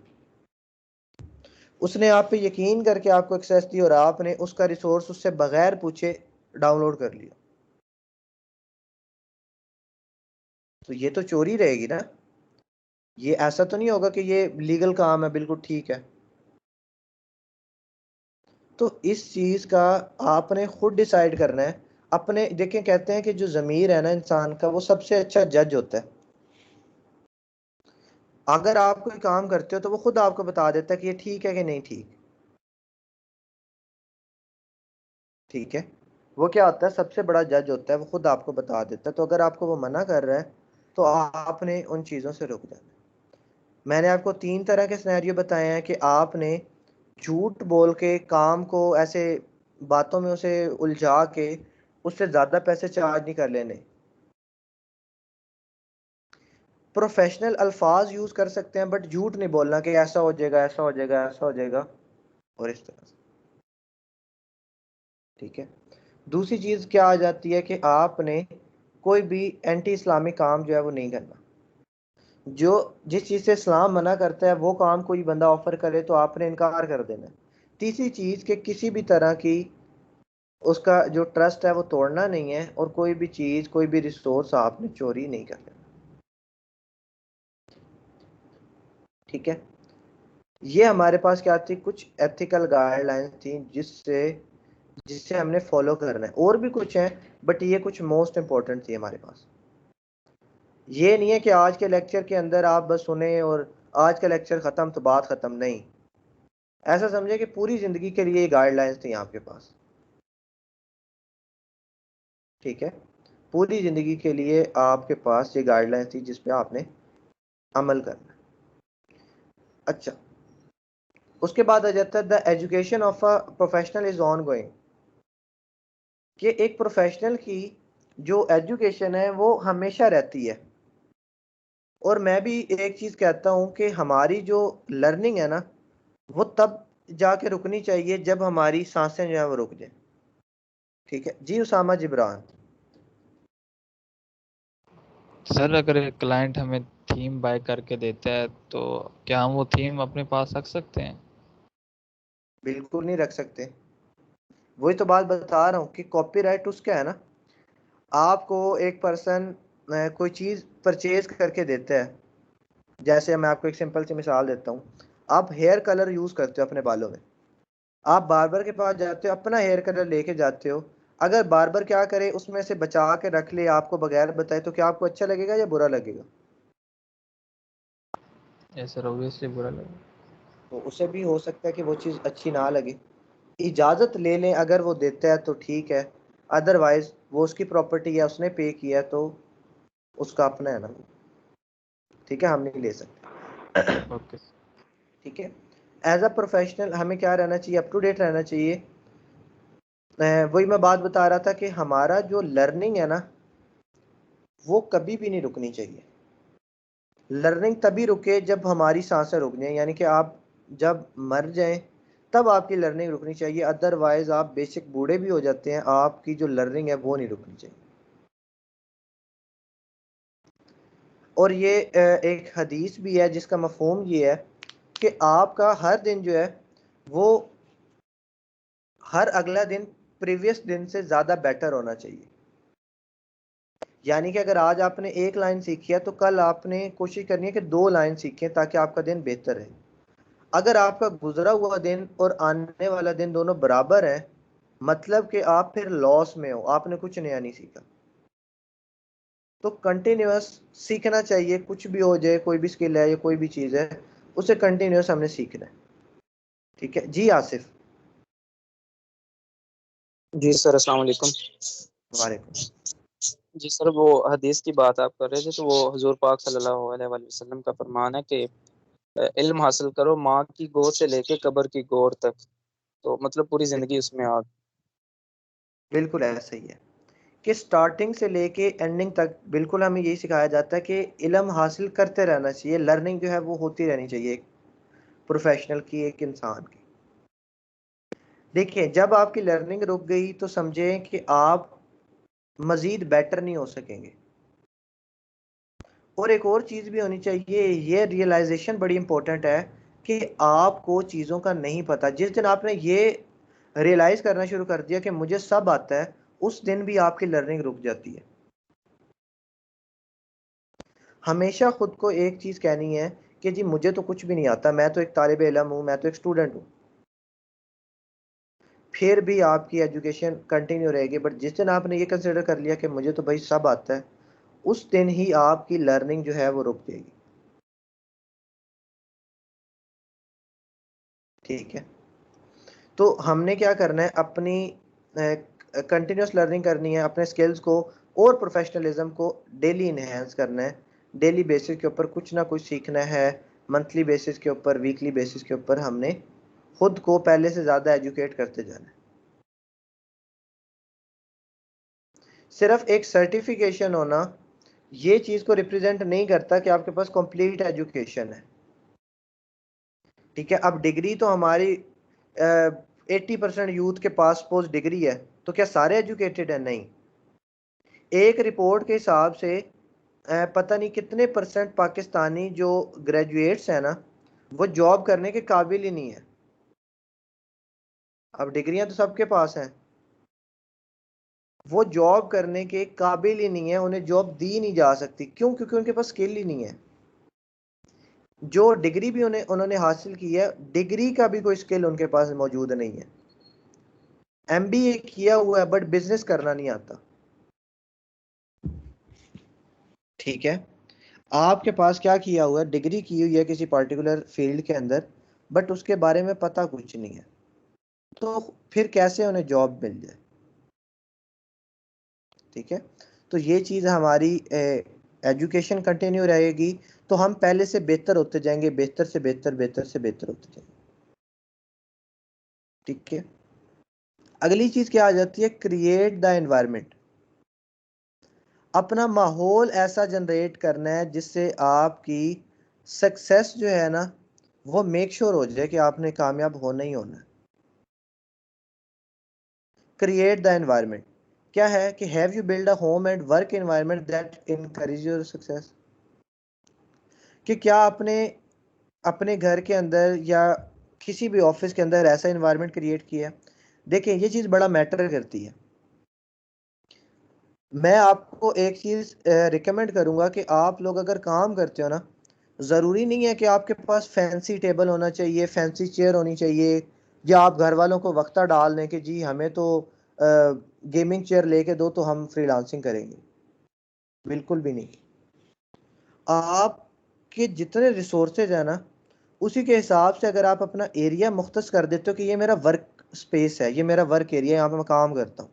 S1: उसने आप पे यकीन करके आपको एक्सेस दी और आपने उसका रिसोर्स उससे बगैर पूछे डाउनलोड कर लिया, तो ये तो चोरी रहेगी ना। ये ऐसा तो नहीं होगा कि ये लीगल काम है, बिल्कुल ठीक है। तो इस चीज़ का आपने खुद डिसाइड करना है अपने। देखें, कहते हैं कि जो ज़मीर है ना इंसान का, वो सबसे अच्छा जज होता है। अगर आप कोई काम करते हो तो वो खुद आपको बता देता है कि ये ठीक है कि नहीं ठीक। ठीक है, वो क्या होता है, सबसे बड़ा जज होता है, वो खुद आपको बता देता है। तो अगर आपको वो मना कर रहा है तो आपने उन चीज़ों से रुक जाना। मैंने आपको 3 तरह के सिनेरियो बताए हैं कि आपने झूठ बोल के काम को ऐसे बातों में उसे उलझा के उससे ज़्यादा पैसे चार्ज नहीं कर लेने। प्रोफेशनल अल्फाज यूज़ कर सकते हैं बट झूठ नहीं बोलना कि ऐसा हो जाएगा, ऐसा हो जाएगा, ऐसा हो जाएगा, और इस तरह से। ठीक है। दूसरी चीज़ क्या आ जाती है कि आपने कोई भी एंटी इस्लामिक काम जो है वो नहीं करना। जो जिस चीज़ से इस्लाम मना करता है वो काम कोई बंदा ऑफर करे तो आपने इनकार कर देना है। तीसरी चीज़ कि किसी भी तरह की उसका जो ट्रस्ट है वो तोड़ना नहीं है, और कोई भी चीज़, कोई भी रिसोर्स आपने चोरी नहीं कर लेना। ठीक है। ये हमारे पास क्या थी, कुछ एथिकल गाइडलाइंस थी जिससे जिसे हमने फॉलो करना है। और भी कुछ हैं बट ये कुछ मोस्ट इंपॉर्टेंट थी हमारे पास। ये नहीं है कि आज के लेक्चर के अंदर आप बस सुने और आज का लेक्चर ख़त्म तो बात ख़त्म, नहीं। ऐसा समझे कि पूरी ज़िंदगी के लिए गाइडलाइंस थी आपके पास। ठीक है, पूरी ज़िंदगी के लिए आपके पास ये गाइडलाइंस थी जिस पे आपने अमल करना है। अच्छा, उसके बाद आ जाता है the education of a professional is on going. कि एक प्रोफेशनल की जो एजुकेशन है वो हमेशा रहती है। और मैं भी एक चीज़ कहता हूँ कि हमारी जो लर्निंग है ना, वो तब जाके रुकनी चाहिए जब हमारी सांसें जो है वो रुक जाए। ठीक है जी, उसामा जिब्रान।
S2: सर अगर एक क्लाइंट हमें थीम बाय करके देता है तो क्या हम वो थीम अपने पास रख सकते हैं?
S1: बिल्कुल नहीं रख सकते। वही तो बात बता रहा हूँ कि कॉपीराइट उसका है ना। आपको एक पर्सन कोई चीज़ परचेज करके देता है। जैसे मैं आपको एक सिंपल सी मिसाल देता हूँ। आप हेयर कलर यूज़ करते हो अपने बालों में, आप बार्बर के पास जाते हो, अपना हेयर कलर लेके जाते हो। अगर बार्बर क्या करे, उसमें से बचा के रख ले आपको बगैर बताए, तो क्या आपको अच्छा लगेगा या बुरा लगेगा?
S2: यस सर, ऑब्वियसली बुरा लगा।
S1: तो उसे भी हो सकता है कि वो चीज़ अच्छी ना लगे, इजाज़त ले लें, अगर वो देता है तो ठीक है, अदरवाइज वो उसकी प्रॉपर्टी है, उसने पे किया तो उसका अपना है ना, ठीक है, हम नहीं ले सकते।
S2: ओके।
S1: ठीक है, एज अ प्रोफेशनल हमें क्या रहना चाहिए, अप टू डेट रहना चाहिए। वही मैं बात बता रहा था कि हमारा जो लर्निंग है ना वो कभी भी नहीं रुकनी चाहिए। लर्निंग तभी रुके जब हमारी सांसें रुक जाएं, यानी कि आप जब मर जाएं तब आपकी लर्निंग रुकनी चाहिए, अदरवाइज आप बेशक बूढ़े भी हो जाते हैं, आपकी जो लर्निंग है वो नहीं रुकनी चाहिए। और ये एक हदीस भी है जिसका मफहूम ये है कि आपका हर दिन जो है वो हर अगला दिन प्रीवियस दिन से ज़्यादा बेटर होना चाहिए। यानी कि अगर आज आपने एक लाइन सीखी है तो कल आपने कोशिश करनी है कि 2 लाइन सीखें ताकि आपका दिन बेहतर रहे। अगर आपका गुजरा हुआ दिन और आने वाला दिन दोनों बराबर है, मतलब कि आप फिर लॉस में हो, आपने कुछ नया नहीं सीखा। तो कंटिन्यूअस सीखना चाहिए, कुछ भी हो जाए, कोई भी स्किल है या कोई भी चीज़ है, उसे कंटिन्यूअस हमने सीखना है। ठीक है जी आसिफ।
S3: जी सर, अस्सलाम वालेकुम।
S1: वालेकुम।
S3: जी सर, वो हदीस की बात आप कर रहे थे, तो वो हुजूर पाक सल्लल्लाहु अलैहि वसल्लम का फरमान है कि इल्म हासिल करो माँ की गोद से लेके कब्र की गोद तक। तो मतलब पूरी जिंदगी उसमें आ।
S1: बिल्कुल ऐसा ही है कि स्टार्टिंग से लेके एंडिंग तक बिल्कुल हमें यही सिखाया जाता है कि इल्म हासिल करते रहना चाहिए, लर्निंग जो है वो होती रहनी चाहिए एक प्रोफेशनल की, एक इंसान की। देखिए, जब आपकी लर्निंग रुक गई तो समझें कि आप मज़ीद बेटर नहीं हो सकेंगे। और एक और चीज़ भी होनी चाहिए, ये रियलाइजेशन बड़ी इंपॉर्टेंट है कि आपको चीज़ों का नहीं पता। जिस दिन आपने ये रियलाइज़ करना शुरू कर दिया कि मुझे सब आता है, उस दिन भी आपकी लर्निंग रुक जाती है। हमेशा खुद को एक चीज़ कहनी है कि जी मुझे तो कुछ भी नहीं आता, मैं तो एक तालिब इल्म हूँ, मैं तो एक स्टूडेंट हूँ। फिर भी आपकी एजुकेशन कंटिन्यू रहेगी। बट जिस दिन आपने ये कंसिडर कर लिया कि मुझे तो भाई सब आता है, उस दिन ही आपकी लर्निंग जो है वो रुक जाएगी। ठीक है, तो हमने क्या करना है, अपनी कंटिन्यूस लर्निंग करनी है, अपने स्किल्स को और प्रोफेशनलिज्म को डेली इन्हेंस करना है। डेली बेसिस के ऊपर कुछ ना कुछ सीखना है, मंथली बेसिस के ऊपर, वीकली बेसिस के ऊपर हमने खुद को पहले से ज़्यादा एजुकेट करते जाना है। सिर्फ एक सर्टिफिकेशन होना ये चीज़ को रिप्रेजेंट नहीं करता कि आपके पास कंप्लीट एजुकेशन है। ठीक है, अब डिग्री तो हमारी 80% यूथ के पास सपोज डिग्री है, तो क्या सारे एजुकेटेड है? नहीं। एक रिपोर्ट के हिसाब से पता नहीं कितने परसेंट पाकिस्तानी जो ग्रेजुएट्स हैं ना, वो जॉब करने के काबिल ही नहीं है। अब डिग्रियां तो सबके पास हैं, वो जॉब करने के काबिल ही नहीं है, उन्हें जॉब दी नहीं जा सकती। क्यों? क्योंकि उनके पास स्किल ही नहीं है। जो डिग्री भी उन्होंने हासिल की है, डिग्री का भी कोई स्किल उनके पास मौजूद नहीं है। एमबीए किया हुआ है बट बिजनेस करना नहीं आता। ठीक है, आपके पास क्या किया हुआ है, डिग्री की हुई है किसी पर्टिकुलर फील्ड के अंदर, बट उसके बारे में पता कुछ नहीं है, तो फिर कैसे उन्हें जॉब मिल जाए? ठीक है, तो ये चीज़ हमारी एजुकेशन कंटिन्यू रहेगी तो हम पहले से बेहतर होते जाएंगे, बेहतर से बेहतर, बेहतर से बेहतर होते जाएंगे। ठीक है, अगली चीज़ क्या आ जाती है, क्रिएट द एनवायरनमेंट। अपना माहौल ऐसा जनरेट करना है जिससे आपकी सक्सेस जो है ना वो मेक श्योर हो जाए कि आपने कामयाब होना ही होना है। क्रिएट द एनवायरनमेंट क्या है कि have you build a home and work environment that encourage your success. कि क्या आपने अपने घर के अंदर या किसी भी ऑफिस के अंदर ऐसा एनवायरनमेंट क्रिएट किया है? देखिए, ये चीज़ बड़ा मैटर करती है। मैं आपको एक चीज़ रिकमेंड करूंगा कि आप लोग अगर काम करते हो ना, ज़रूरी नहीं है कि आपके पास फैंसी टेबल होना चाहिए, फैंसी चेयर होनी चाहिए, या आप घर वालों को वक्ता डाल दें कि जी हमें तो गेमिंग चेयर लेके दो तो हम फ्रीलांसिंग करेंगे। बिल्कुल भी नहीं। आपके जितने रिसोर्सेज हैं ना उसी के हिसाब से अगर आप अपना एरिया मुख्तस कर देते हो कि ये मेरा वर्क स्पेस है, ये मेरा वर्क एरिया, यहाँ पे मैं काम करता हूँ,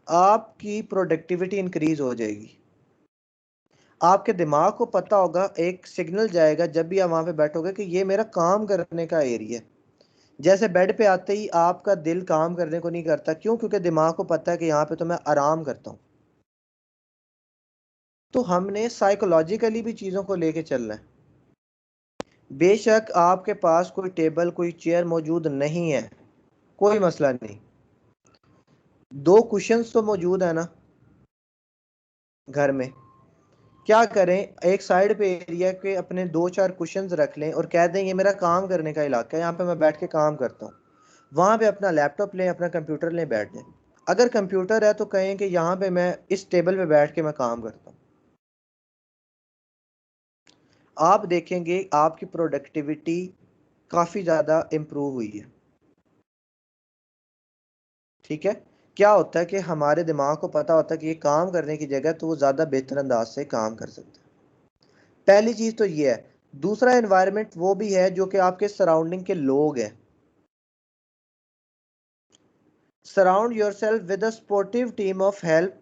S1: आपकी प्रोडक्टिविटी इंक्रीज हो जाएगी। आपके दिमाग को पता होगा, एक सिग्नल जाएगा जब भी आप वहाँ पे बैठोगे कि ये मेरा काम करने का एरिया है। जैसे बेड पे आते ही आपका दिल काम करने को नहीं करता, क्यों? क्योंकि दिमाग को पता है कि यहाँ पे तो मैं आराम करता हूँ। तो हमने साइकोलॉजिकली भी चीज़ों को लेके चलना है। बेशक आपके पास कोई टेबल कोई चेयर मौजूद नहीं है, कोई मसला नहीं, 2 कुशन्स तो मौजूद है ना घर में। क्या करें, एक साइड पे एरिया के अपने 2-4 कुशन्स रख लें और कह दें ये मेरा काम करने का इलाका है, यहाँ पे मैं बैठ के काम करता हूँ। वहाँ पे अपना लैपटॉप लें, अपना कंप्यूटर लें, बैठ जाएं। अगर कंप्यूटर है तो कहें कि यहाँ पे मैं इस टेबल पे बैठ के मैं काम करता हूँ। आप देखेंगे आपकी प्रोडक्टिविटी काफ़ी ज़्यादा इम्प्रूव हुई है। ठीक है, क्या होता है कि हमारे दिमाग को पता होता है कि ये काम करने की जगह तो वो ज़्यादा बेहतर अंदाज से काम कर सकते हैं। पहली चीज़ तो ये है। दूसरा, एनवायरनमेंट वो भी है जो कि आपके सराउंडिंग के लोग हैं। Surround yourself with a sportive team of help,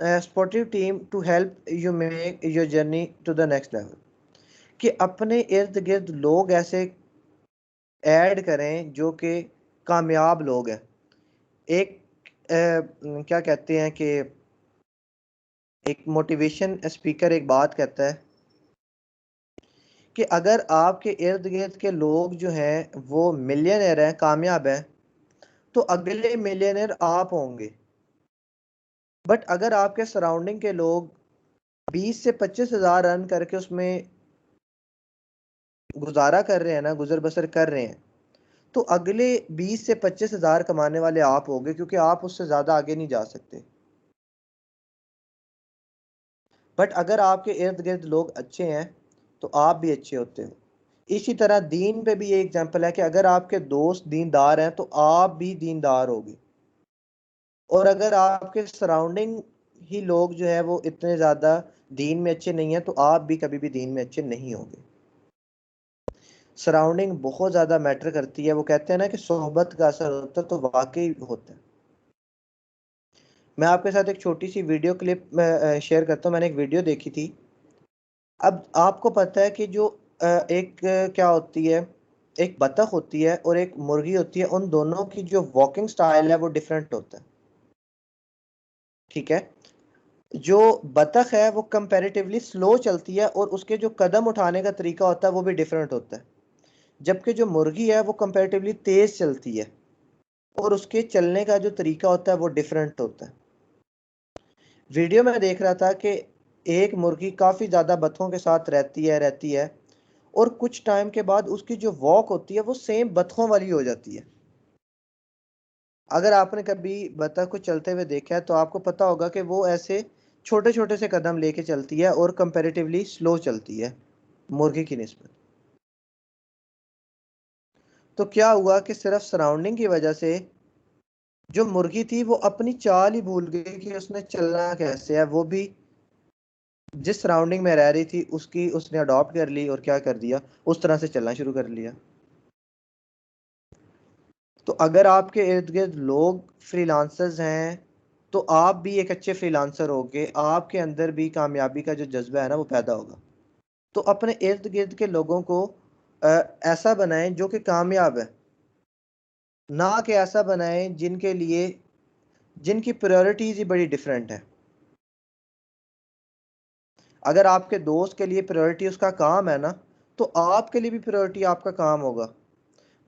S1: sportive team to help you make your journey to the next level. कि अपने इर्द गिर्द लोग ऐसे ऐड करें जो कि कामयाब लोग हैं। एक क्या कहते हैं कि एक मोटिवेशन स्पीकर एक बात कहता है कि अगर आपके इर्द गिर्द के लोग जो हैं वो मिलियनर हैं, कामयाब हैं, तो अगले मिलियनर आप होंगे। बट अगर आपके सराउंडिंग के लोग 20 से 25 हज़ार रन करके उसमें गुजारा कर रहे हैं ना, गुजर बसर कर रहे हैं, तो अगले 20 से 25 हज़ार कमाने वाले आप होंगे, क्योंकि आप उससे ज़्यादा आगे नहीं जा सकते। बट अगर आपके इर्द गिर्द लोग अच्छे हैं तो आप भी अच्छे होते हो। इसी तरह दीन पे भी ये एग्जांपल है कि अगर आपके दोस्त दीनदार हैं तो आप भी दीनदार होगे। और अगर आपके सराउंडिंग ही लोग जो है वो इतने ज़्यादा दीन में अच्छे नहीं हैं तो आप भी कभी भी दीन में अच्छे नहीं होंगे। सराउंडिंग बहुत ज़्यादा मैटर करती है। वो कहते हैं ना कि सोहबत का असर होता है, तो वाकई होता है। मैं आपके साथ एक छोटी सी वीडियो क्लिप शेयर करता हूँ। मैंने एक वीडियो देखी थी। अब आपको पता है कि जो एक क्या होती है, एक बतख होती है और एक मुर्गी होती है, उन दोनों की जो वॉकिंग स्टाइल है वो डिफरेंट होता है। ठीक है, जो बतख है वो कंपैरेटिवली स्लो चलती है और उसके जो कदम उठाने का तरीका होता है वो भी डिफरेंट होता है। जबकि जो मुर्गी है वो कंपैरेटिवली तेज चलती है और उसके चलने का जो तरीका होता है वो डिफरेंट होता है। वीडियो में देख रहा था कि एक मुर्गी काफ़ी ज़्यादा बतखों के साथ रहती है और कुछ टाइम के बाद उसकी जो वॉक होती है वो सेम बतखों वाली हो जाती है। अगर आपने कभी बतख को चलते हुए देखा है तो आपको पता होगा कि वो ऐसे छोटे छोटे से कदम लेके चलती है और कंपैरेटिवली स्लो चलती है मुर्गी की निस्बत। तो क्या हुआ कि सिर्फ सराउंडिंग की वजह से जो मुर्गी थी वो अपनी चाल ही भूल गई कि उसने चलना कैसे है। वो भी जिस सराउंडिंग में रह रही थी उसकी उसने अडॉप्ट कर ली और क्या कर दिया, उस तरह से चलना शुरू कर लिया। तो अगर आपके इर्द गिर्द लोग फ्रीलांसर्स हैं तो आप भी एक अच्छे फ्रीलांसर होगे, आपके अंदर भी कामयाबी का जो जज्बा है ना वो पैदा होगा। तो अपने इर्द गिर्द के लोगों को ऐसा बनाएं जो कि कामयाब है, ना कि ऐसा बनाएं जिनके लिए जिनकी प्रायोरिटीज ही बड़ी डिफरेंट है। अगर आपके दोस्त के लिए प्रायोरिटी उसका काम है ना, तो आपके लिए भी प्रायोरिटी आपका काम होगा।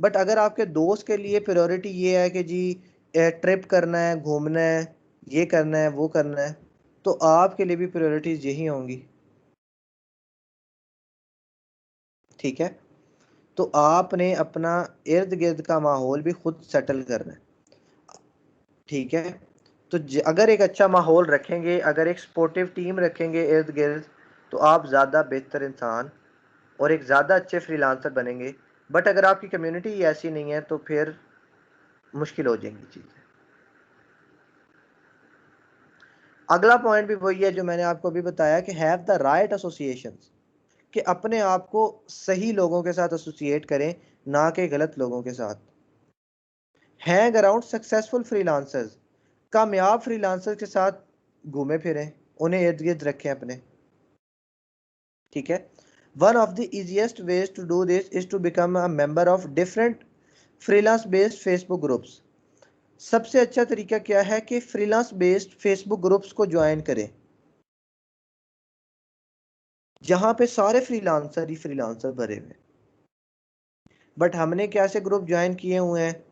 S1: बट अगर आपके दोस्त के लिए प्रायोरिटी ये है कि जी ट्रिप करना है, घूमना है, ये करना है, वो करना है, तो आपके लिए भी प्रायोरिटीज यही होंगी। ठीक है, तो आपने अपना इर्द गिर्द का माहौल भी खुद सेटल करना है। ठीक है, तो अगर एक अच्छा माहौल रखेंगे, अगर एक सपोर्टिव टीम रखेंगे इर्द गिर्द, तो आप ज़्यादा बेहतर इंसान और एक ज़्यादा अच्छे फ्रीलांसर बनेंगे। बट अगर आपकी कम्युनिटी ऐसी नहीं है तो फिर मुश्किल हो जाएंगी चीज़ें। अगला पॉइंट भी वही है जो मैंने आपको अभी बताया कि हैव द राइट एसोसिएशंस। कि अपने आप को सही लोगों के साथ एसोसिएट करें, ना कि गलत लोगों के साथ। हैंग अराउंड सक्सेसफुल फ्रीलांसर्स, कामयाब फ्रीलांसर के साथ घूमे फिरें, उन्हें इर्द गिर्द रखें अपने। ठीक है। One of the easiest ways to do this is to become a member of different freelance based Facebook groups. सबसे अच्छा तरीका क्या है कि फ्रीलांस बेस्ड फेसबुक ग्रुप्स को ज्वाइन करें, जहां पे सारे फ्रीलांसर ही फ्रीलांसर भरे हुए। बट हमने कैसे ग्रुप ज्वाइन किए हुए हैं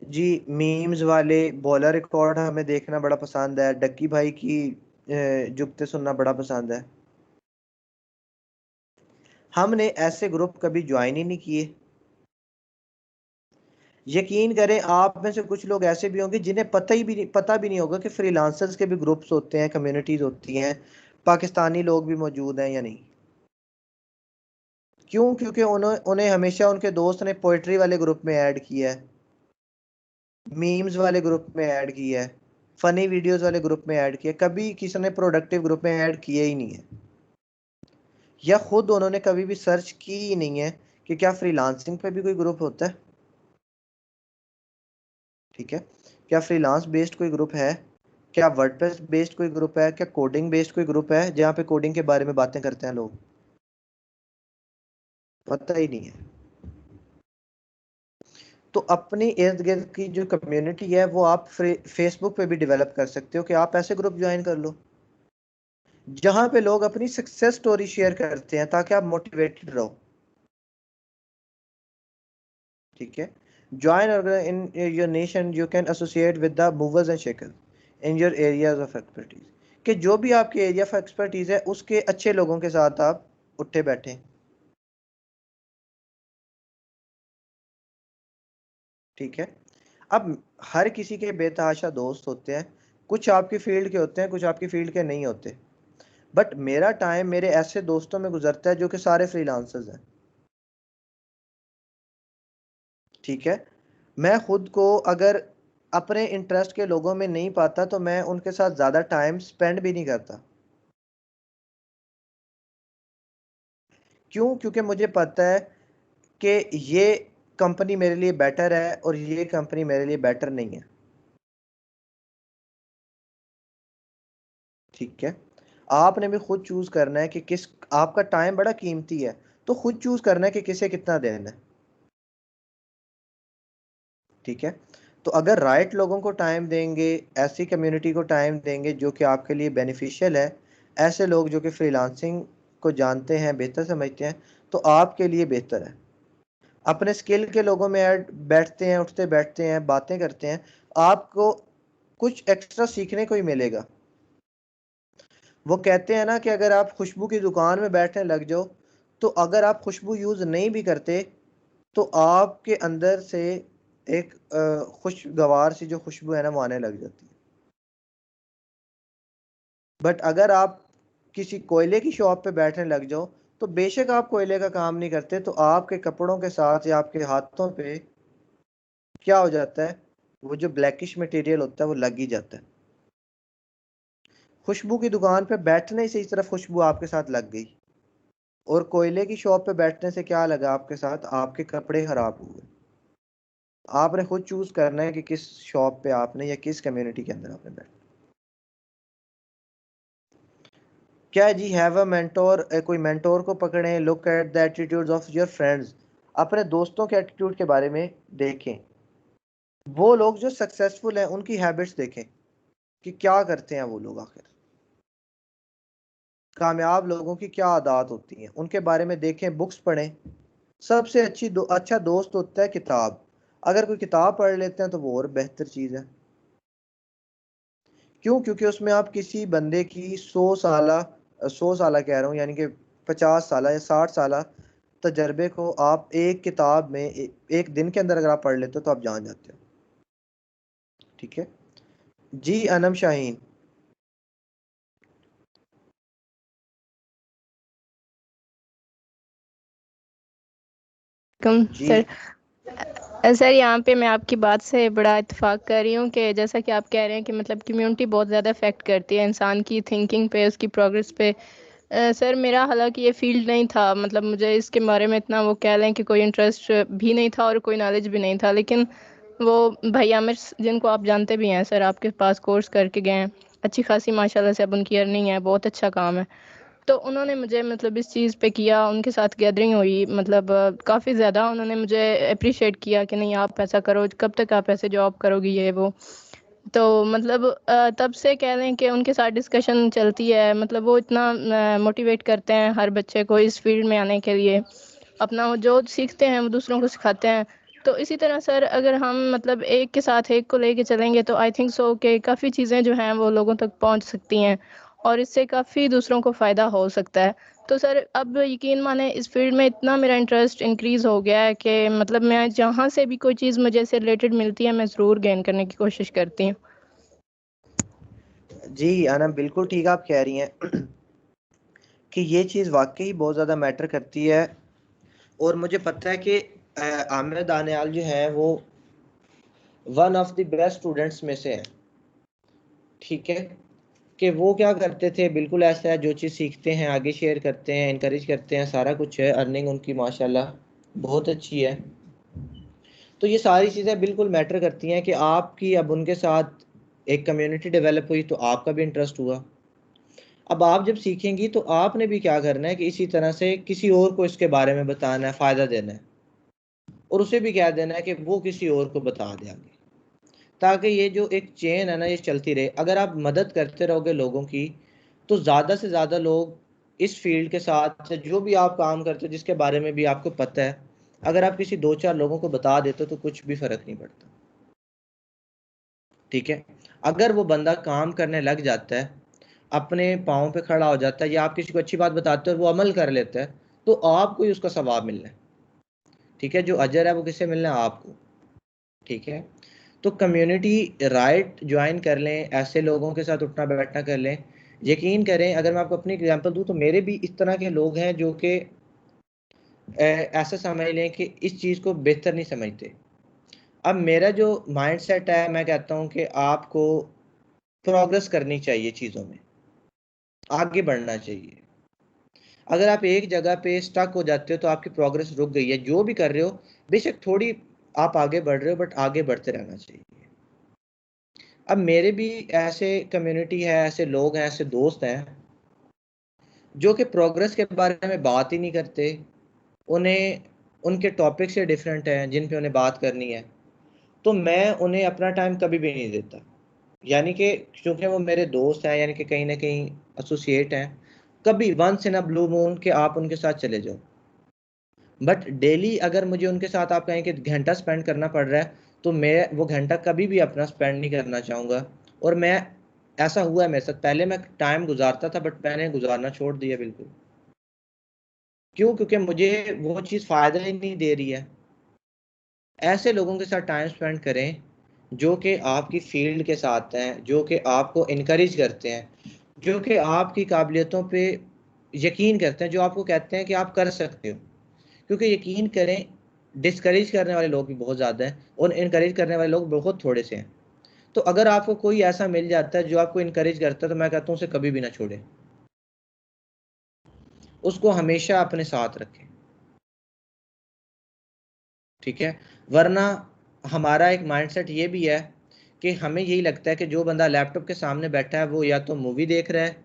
S1: जी? मीम्स वाले, बॉलर रिकॉर्ड हमें देखना बड़ा पसंद है, डक्की भाई की जुगते सुनना बड़ा पसंद है। हमने ऐसे ग्रुप कभी ज्वाइन ही नहीं किए। यकीन करें, आप में से कुछ लोग ऐसे भी होंगे जिन्हें पता भी नहीं होगा कि फ्रीलांसर्स के भी ग्रुप्स होते हैं, कम्युनिटीज होती हैं, पाकिस्तानी लोग भी मौजूद हैं या नहीं। क्यों? क्योंकि उन्हें हमेशा उनके दोस्त ने पोइट्री वाले ग्रुप में ऐड किया है, मीम्स वाले ग्रुप में ऐड किया है, फनी वीडियोस वाले ग्रुप में ऐड किया, कभी किसी ने प्रोडक्टिव ग्रुप में ऐड किया ही नहीं है। या खुद उन्होंने कभी भी सर्च की ही नहीं है कि क्या फ्रीलांसिंग पे भी कोई ग्रुप होता है। ठीक है। क्या फ्रीलांस बेस्ड कोई ग्रुप है? क्या वर्डप्रेस बेस्ड कोई ग्रुप है? क्या कोडिंग बेस्ड कोई ग्रुप है जहाँ पे कोडिंग के बारे में बातें करते हैं लोग? पता ही नहीं है। तो अपनी इर्द गिर्द की जो कम्युनिटी है वो आप फेसबुक पे भी डेवलप कर सकते हो कि आप ऐसे ग्रुप ज्वाइन कर लो जहां पे लोग अपनी सक्सेस स्टोरी शेयर करते हैं, ताकि आप मोटिवेटेड रहो। ठीक है। Join in your nation you can associate with the movers and shakers in your areas of expertise, कि जो भी आपके एरिया ऑफ एक्सपर्टीज है उसके अच्छे लोगों के साथ आप उठे बैठे। ठीक है। अब हर किसी के बेतहाशा दोस्त होते हैं, कुछ आपकी फील्ड के होते हैं, कुछ आपकी फील्ड के नहीं होते। बट मेरा टाइम मेरे ऐसे दोस्तों में गुजरता है जो कि सारे फ्रीलांसर्स हैं। ठीक है। मैं खुद को अगर अपने इंटरेस्ट के लोगों में नहीं पाता तो मैं उनके साथ ज़्यादा टाइम स्पेंड भी नहीं करता। क्यों? क्योंकि मुझे पता है कि ये कंपनी मेरे लिए बेटर है और ये कंपनी मेरे लिए बेटर नहीं है। ठीक है। आपने भी खुद चूज करना है कि किस, आपका टाइम बड़ा कीमती है, तो खुद चूज करना है कि किसे कितना देना है। ठीक है। तो अगर राइट लोगों को टाइम देंगे, ऐसी कम्युनिटी को टाइम देंगे जो कि आपके लिए बेनिफिशियल है, ऐसे लोग जो कि फ्रीलांसिंग को जानते हैं, बेहतर समझते हैं, तो आपके लिए बेहतर है। अपने स्किल के लोगों में ऐड बैठते हैं, उठते बैठते हैं, बातें करते हैं, आपको कुछ एक्स्ट्रा सीखने को ही मिलेगा। वो कहते हैं ना कि अगर आप खुशबू की दुकान में बैठने लग जाओ, तो अगर आप खुशबू यूज नहीं भी करते तो आपके अंदर से एक खुशगवार सी जो खुशबू है ना वो आने लग जाती है। बट अगर आप किसी कोयले की शॉप पे बैठने लग जाओ, तो बेशक आप कोयले का काम नहीं करते, तो आपके कपड़ों के साथ या आपके हाथों पे क्या हो जाता है, वो जो ब्लैकिश मटेरियल होता है वो लग ही जाता है। खुशबू की दुकान पे बैठने से इस तरफ खुशबू आपके साथ लग गई, और कोयले की शॉप पे बैठने से क्या लगा आपके साथ, आपके कपड़े खराब हुए। आपने खुद चूज करना है कि किस शॉप पे आपने या किस कम्युनिटी के अंदर आपने बैठना। क्या जी? हैव अ मेंटोर, कोई मेंटोर को पकड़ें, look at the attitudes of your friends, अपने दोस्तों के एटीट्यूड के बारे में देखें। वो लोग जो सक्सेसफुल हैं उनकी हैबिट्स देखें कि क्या करते हैं वो लोग, आखिर कामयाब लोगों की क्या आदत होती हैं, उनके बारे में देखें, बुक्स पढ़ें। सबसे अच्छा दोस्त होता है किताब। अगर कोई किताब पढ़ लेते हैं तो वो और बेहतर चीज़ है। क्यों? क्योंकि उसमें आप किसी बंदे की 100 साल कह रहा हूँ, यानी कि 50 साल या 60 साल तजर्बे को आप एक किताब में एक दिन के अंदर अगर आप पढ़ लेते हो तो आप जान जाते हो। ठीक है जी। अनम शाहीन। जी
S4: सर सर यहाँ पे मैं आपकी बात से बड़ा इत्तेफाक कर रही हूँ कि जैसा कि आप कह रहे हैं कि मतलब कम्युनिटी बहुत ज़्यादा इफेक्ट करती है इंसान की थिंकिंग पे, उसकी प्रोग्रेस पे। सर मेरा हालांकि ये फील्ड नहीं था, मतलब मुझे इसके बारे में इतना वो कह लें कि कोई इंटरेस्ट भी नहीं था और कोई नॉलेज भी नहीं था, लेकिन वो भाई आमिर जिनको आप जानते भी हैं सर, आपके पास कोर्स करके गए हैं, अच्छी खासी माशाल्लाह से अब उनकी अर्निंग है, बहुत अच्छा काम है। तो उन्होंने मुझे मतलब इस चीज़ पे किया, उनके साथ गैदरिंग हुई, मतलब काफ़ी ज़्यादा उन्होंने मुझे अप्रिशिएट किया कि नहीं आप ऐसा करो, कब तक आप ऐसे जॉब करोगी ये वो। तो मतलब तब से कह लें कि उनके साथ डिस्कशन चलती है, मतलब वो इतना मोटिवेट करते हैं हर बच्चे को इस फील्ड में आने के लिए, अपना वो जो सीखते हैं वो दूसरों को सिखाते हैं। तो इसी तरह सर अगर हम मतलब एक के साथ एक को लेके चलेंगे तो आई थिंक सो कि काफ़ी चीज़ें जो हैं वो लोगों तक पहुंच सकती हैं और इससे काफ़ी दूसरों को फ़ायदा हो सकता है। तो सर अब यकीन माने इस फील्ड में इतना मेरा इंटरेस्ट इंक्रीज़ हो गया है कि मतलब मैं जहाँ से भी कोई चीज़ मुझे से रिलेटेड मिलती है मैं ज़रूर गेन करने की कोशिश करती हूँ।
S1: जी आना बिल्कुल ठीक आप कह रही हैं कि ये चीज़ वाकई बहुत ज़्यादा मैटर करती है। और मुझे पता है कि आमिर दानियाल जो है वो one of the best students में से हैं। ठीक है, कि वो क्या करते थे, बिल्कुल ऐसा है, जो चीज़ सीखते हैं आगे शेयर करते हैं, इनकरेज करते हैं, सारा कुछ है। अर्निंग उनकी माशाल्लाह बहुत अच्छी है। तो ये सारी चीज़ें बिल्कुल मैटर करती हैं कि आपकी अब उनके साथ एक कम्युनिटी डेवलप हुई तो आपका भी इंटरेस्ट हुआ। अब आप जब सीखेंगी तो आपने भी क्या करना है कि इसी तरह से किसी और को इसके बारे में बताना है, फ़ायदा देना है, और उसे भी क्या देना है कि वो किसी और को बता दे आगे, ताकि ये जो एक चेन है ना ये चलती रहे। अगर आप मदद करते रहोगे लोगों की तो ज़्यादा से ज़्यादा लोग इस फील्ड के साथ जो भी आप काम करते हो, जिसके बारे में भी आपको पता है, अगर आप किसी 2-4 लोगों को बता देते हो तो कुछ भी फ़र्क नहीं पड़ता। ठीक है, अगर वो बंदा काम करने लग जाता है, अपने पाँव पे खड़ा हो जाता है, या आप किसी को अच्छी बात बताते हो और वो अमल कर लेता है, तो आपको ही उसका सवाब मिलना है। ठीक है, जो अजर है वो किससे मिलना है? आपको। ठीक है, तो कम्युनिटी राइट ज्वाइन कर लें, ऐसे लोगों के साथ उठना बैठना कर लें। यकीन करें, अगर मैं आपको अपनी एग्जांपल दूं तो मेरे भी इस तरह के लोग हैं जो कि ऐसा समझ लें कि इस चीज़ को बेहतर नहीं समझते। अब मेरा जो माइंडसेट है, मैं कहता हूं कि आपको प्रोग्रेस करनी चाहिए, चीज़ों में आगे बढ़ना चाहिए। अगर आप एक जगह पे स्टक हो जाते हो तो आपकी प्रोग्रेस रुक गई है। जो भी कर रहे हो, बेशक थोड़ी आप आगे बढ़ रहे हो, बट आगे बढ़ते रहना चाहिए। अब मेरे भी ऐसे कम्युनिटी है, ऐसे लोग हैं, ऐसे दोस्त हैं जो कि प्रोग्रेस के बारे में बात ही नहीं करते। उन्हें उनके टॉपिक से डिफरेंट हैं जिन पे उन्हें बात करनी है, तो मैं उन्हें अपना टाइम कभी भी नहीं देता। यानी कि क्योंकि वो मेरे दोस्त हैं, यानी कि कहीं ना कहीं एसोसिएट हैं, कभी once in a blue moon के आप उनके साथ चले जाओ। बट डेली अगर मुझे उनके साथ आप कहें कि घंटा स्पेंड करना पड़ रहा है, तो मैं वो घंटा कभी भी अपना स्पेंड नहीं करना चाहूँगा। और मैं, ऐसा हुआ है मेरे साथ, पहले मैं टाइम गुजारता था बट मैंने गुजारना छोड़ दिया बिल्कुल। क्यों? क्योंकि मुझे वो चीज़ फ़ायदा ही नहीं दे रही है। ऐसे लोगों के साथ टाइम स्पेंड करें जो कि आपकी फील्ड के साथ हैं, जो कि आपको इनकरेज करते हैं, जो कि आपकी काबिलियतों पे यकीन करते हैं, जो आपको कहते हैं कि आप कर सकते हो। क्योंकि यकीन करें, डिस्करेज करने वाले लोग भी बहुत ज़्यादा हैं और इनकरेज करने वाले लोग बहुत थोड़े से हैं। तो अगर आपको कोई ऐसा मिल जाता है जो आपको इनकरेज करता है, तो मैं कहता हूँ उसे कभी भी ना छोड़ें, उसको हमेशा अपने साथ रखें। ठीक है, वरना हमारा एक माइंडसेट ये भी है कि हमें यही लगता है कि जो बंदा लैपटॉप के सामने बैठा है वो या तो मूवी देख रहा है,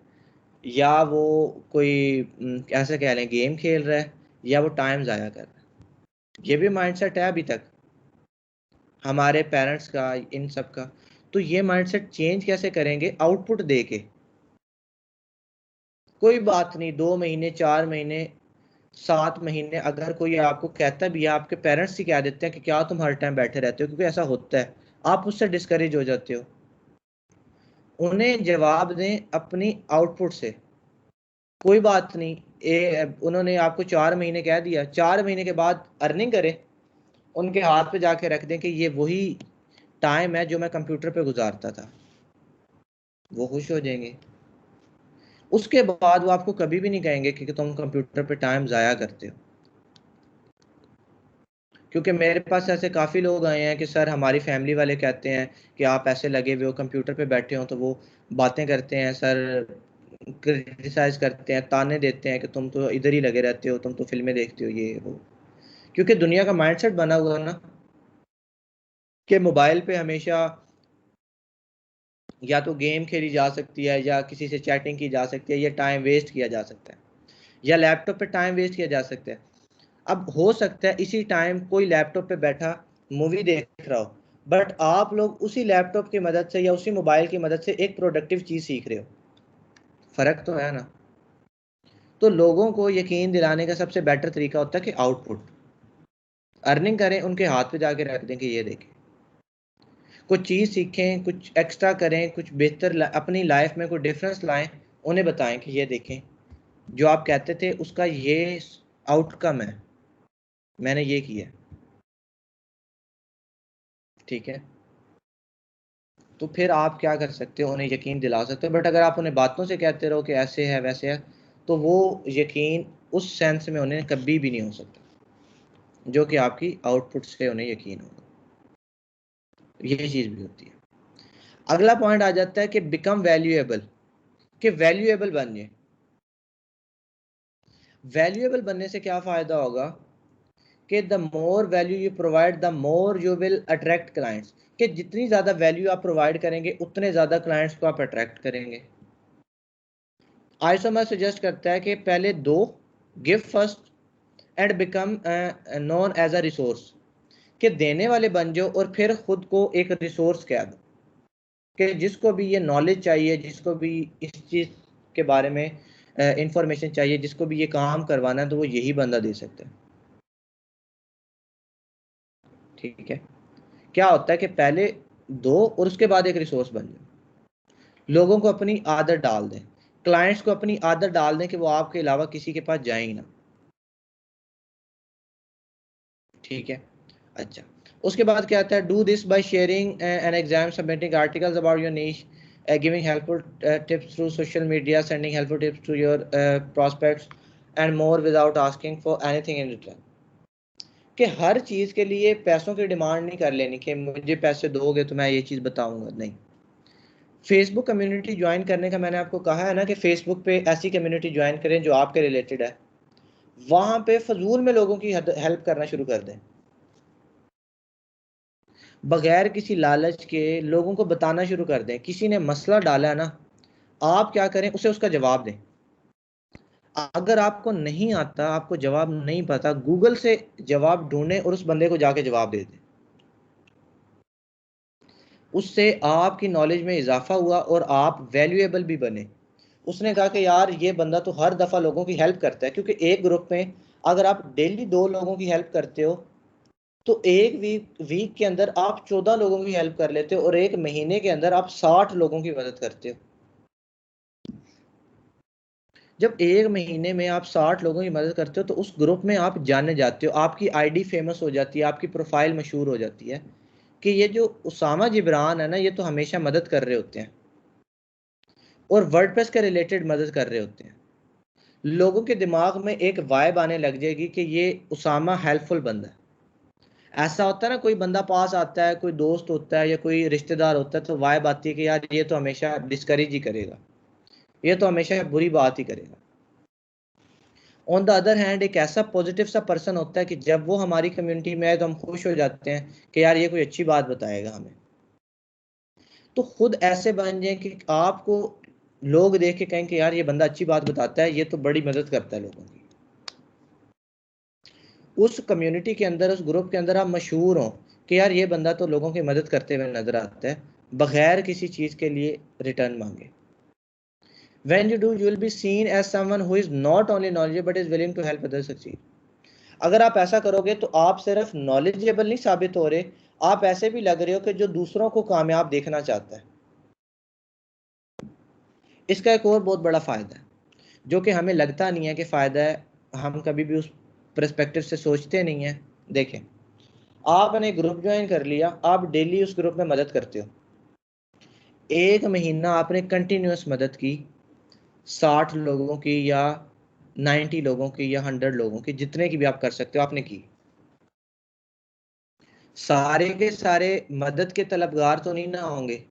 S1: या वो कोई ऐसे कह लें गेम खेल रहा है, या वो टाइम ज़ाया कर रहा है। ये भी माइंडसेट है अभी तक हमारे पेरेंट्स का, इन सब का। तो ये माइंडसेट चेंज कैसे करेंगे? आउटपुट दे के। कोई बात नहीं, 2 महीने, 4 महीने, 7 महीने अगर कोई आपको कहता भी है, आपके पेरेंट्स ही कह देते हैं कि क्या तुम हर टाइम बैठे रहते हो, क्योंकि ऐसा होता है, आप उससे डिस्करेज हो जाते हो। उन्हें जवाब दें अपनी आउटपुट से। कोई बात नहीं, उन्होंने आपको 4 महीने कह दिया, 4 महीने के बाद अर्निंग करें, उनके हाथ पे जाके रख दें कि ये वही टाइम है जो मैं कंप्यूटर पे गुजारता था। वो खुश हो जाएंगे। उसके बाद वो आपको कभी भी नहीं कहेंगे कि तुम कंप्यूटर पे टाइम ज़ाया करते हो। क्योंकि मेरे पास ऐसे काफ़ी लोग आए हैं कि सर हमारी फैमिली वाले कहते हैं कि आप ऐसे लगे हुए हो कंप्यूटर पे बैठे हो, तो वो बातें करते हैं सर, क्रिटिसाइज करते हैं, ताने देते हैं कि तुम तो इधर ही लगे रहते हो, तुम तो फिल्में देखते हो, ये वो। क्योंकि दुनिया का माइंडसेट बना हुआ है ना कि मोबाइल पे हमेशा या तो गेम खेली जा सकती है, या किसी से चैटिंग की जा सकती है, या टाइम वेस्ट किया जा सकता है, या लैपटॉप पे टाइम वेस्ट किया जा सकता है। अब हो सकता है इसी टाइम कोई लैपटॉप पे बैठा मूवी देख रहा हो, बट आप लोग उसी लैपटॉप की मदद से या उसी मोबाइल की मदद से एक प्रोडक्टिव चीज़ सीख रहे हो। फ़र्क तो है ना। तो लोगों को यकीन दिलाने का सबसे बेटर तरीका होता है कि आउटपुट अर्निंग करें, उनके हाथ पे जाके रख दें कि ये देखें, कुछ चीज़ सीखें, कुछ एक्स्ट्रा करें, कुछ बेहतर अपनी लाइफ में कोई डिफरेंस लाएं, उन्हें बताएं कि ये देखें जो आप कहते थे उसका ये आउटकम है, मैंने ये किया। ठीक है, तो फिर आप क्या कर सकते हो, उन्हें यकीन दिला सकते हो। बट अगर आप उन्हें बातों से कहते रहो कि ऐसे है वैसे है, तो वो यकीन उस सेंस में उन्हें कभी भी नहीं हो सकता जो कि आपकी आउटपुट से उन्हें यकीन होगा। ये चीज़ भी होती है। अगला पॉइंट आ जाता है कि बिकम वैल्यूएबल, कि वैल्यूएबल बन जाए। वैल्यूएबल बनने से क्या फ़ायदा होगा कि the more value you provide the more you will attract clients, कि जितनी ज़्यादा वैल्यू आप प्रोवाइड करेंगे उतने ज़्यादा क्लाइंट्स को आप अट्रैक्ट करेंगे। आइसोमर सजेस्ट करता है कि पहले दो, give first and become known as a resource, कि देने वाले बन जाओ और फिर खुद को एक रिसोर्स कह दो, कि जिसको भी ये नॉलेज चाहिए, जिसको भी इस चीज़ के बारे में इंफॉर्मेशन चाहिए, जिसको भी ये काम करवाना है, तो वो यही बंदा दे सकता है। ठीक है, क्या होता है कि पहले दो और उसके बाद एक रिसोर्स बन जाए। लोगों को अपनी आदत डाल दें, क्लाइंट्स को अपनी आदत डाल दें कि वो आपके अलावा किसी के पास जाएंगे ना। ठीक है, अच्छा, उसके बाद क्या आता है, do this by sharing an exam, submitting articles about your niche, giving helpful tips through social media, sending helpful tips to your prospects and more without asking for anything in return. कि हर चीज़ के लिए पैसों की demand नहीं कर लेनी कि मुझे पैसे दोगे तो मैं ये चीज़ बताऊंगा, नहीं। फेसबुक कम्युनिटी ज्वाइन करने का मैंने आपको कहा है ना कि फेसबुक पे ऐसी कम्युनिटी ज्वाइन करें जो आपके रिलेटेड है, वहाँ पे फजूल में लोगों की हेल्प करना शुरू कर दें, बगैर किसी लालच के लोगों को बताना शुरू कर दें। किसी ने मसला डाला है ना, आप क्या करें, उसे उसका जवाब दें। अगर आपको नहीं आता, आपको जवाब नहीं पता, गूगल से जवाब ढूंढें और उस बंदे को जाके जवाब दे दें। उससे आपकी नॉलेज में इजाफा हुआ और आप वैल्यूएबल भी बने। उसने कहा कि यार ये बंदा तो हर दफ़ा लोगों की हेल्प करता है, क्योंकि एक ग्रुप में अगर आप डेली 2 लोगों की हेल्प करते हो तो एक वीक के अंदर आप 14 लोगों की हेल्प कर लेते हो, और एक महीने के अंदर आप 60 लोगों की मदद करते हो। जब एक महीने में आप 60 लोगों की मदद करते हो तो उस ग्रुप में आप जाने जाते हो, आपकी आईडी फेमस हो जाती है, आपकी प्रोफाइल मशहूर हो जाती है कि ये जो उसामा जिब्रान है ना, ये तो हमेशा मदद कर रहे होते हैं और वर्डप्रेस के रिलेटेड मदद कर रहे होते हैं। लोगों के दिमाग में एक वाइब आने लग जाएगी कि ये उसामा हेल्पफुल बंदा है। ऐसा होता है ना, कोई बंदा पास आता है, कोई दोस्त होता है या कोई रिश्तेदार होता है, तो वाइब आती है कि यार ये तो हमेशा डिस्करेज ही करेगा, ये तो हमेशा बुरी बात ही करेगा। ऑन द अदर हैंड एक ऐसा पॉजिटिव सा पर्सन होता है कि जब वो हमारी कम्युनिटी में आए तो हम खुश हो जाते हैं कि यार ये कोई अच्छी बात बताएगा हमें। तो खुद ऐसे बन जाए कि आपको लोग देख के कहें कि यार ये बंदा अच्छी बात बताता है, ये तो बड़ी मदद करता है लोगों की। उस कम्युनिटी के अंदर, उस ग्रुप के अंदर आप मशहूर हो कि यार ये बंदा तो लोगों की मदद करते हुए नजर आता है बगैर किसी चीज़ के लिए रिटर्न मांगे। When you do, you will be seen as someone who is not only knowledgeable but is willing to help others succeed. अगर आप ऐसा करोगे तो आप सिर्फ नॉलेजेबल नहीं साबित हो रहे, आप ऐसे भी लग रहे हो कि जो दूसरों को कामयाब देखना चाहता है। इसका एक और बहुत बड़ा फ़ायदा है जो कि हमें लगता नहीं है कि फ़ायदा है, हम कभी भी उस पर्सपेक्टिव से सोचते नहीं हैं। देखें, आपने ग्रुप ज्वाइन कर लिया, आप डेली उस ग्रुप में मदद करते हो, एक महीना आपने कंटिन्यूस मदद की, 60 लोगों की या 90 लोगों की या 100 लोगों की, जितने की भी आप कर सकते हो आपने की। सारे के सारे मदद के तलबगार तो नहीं ना होंगे,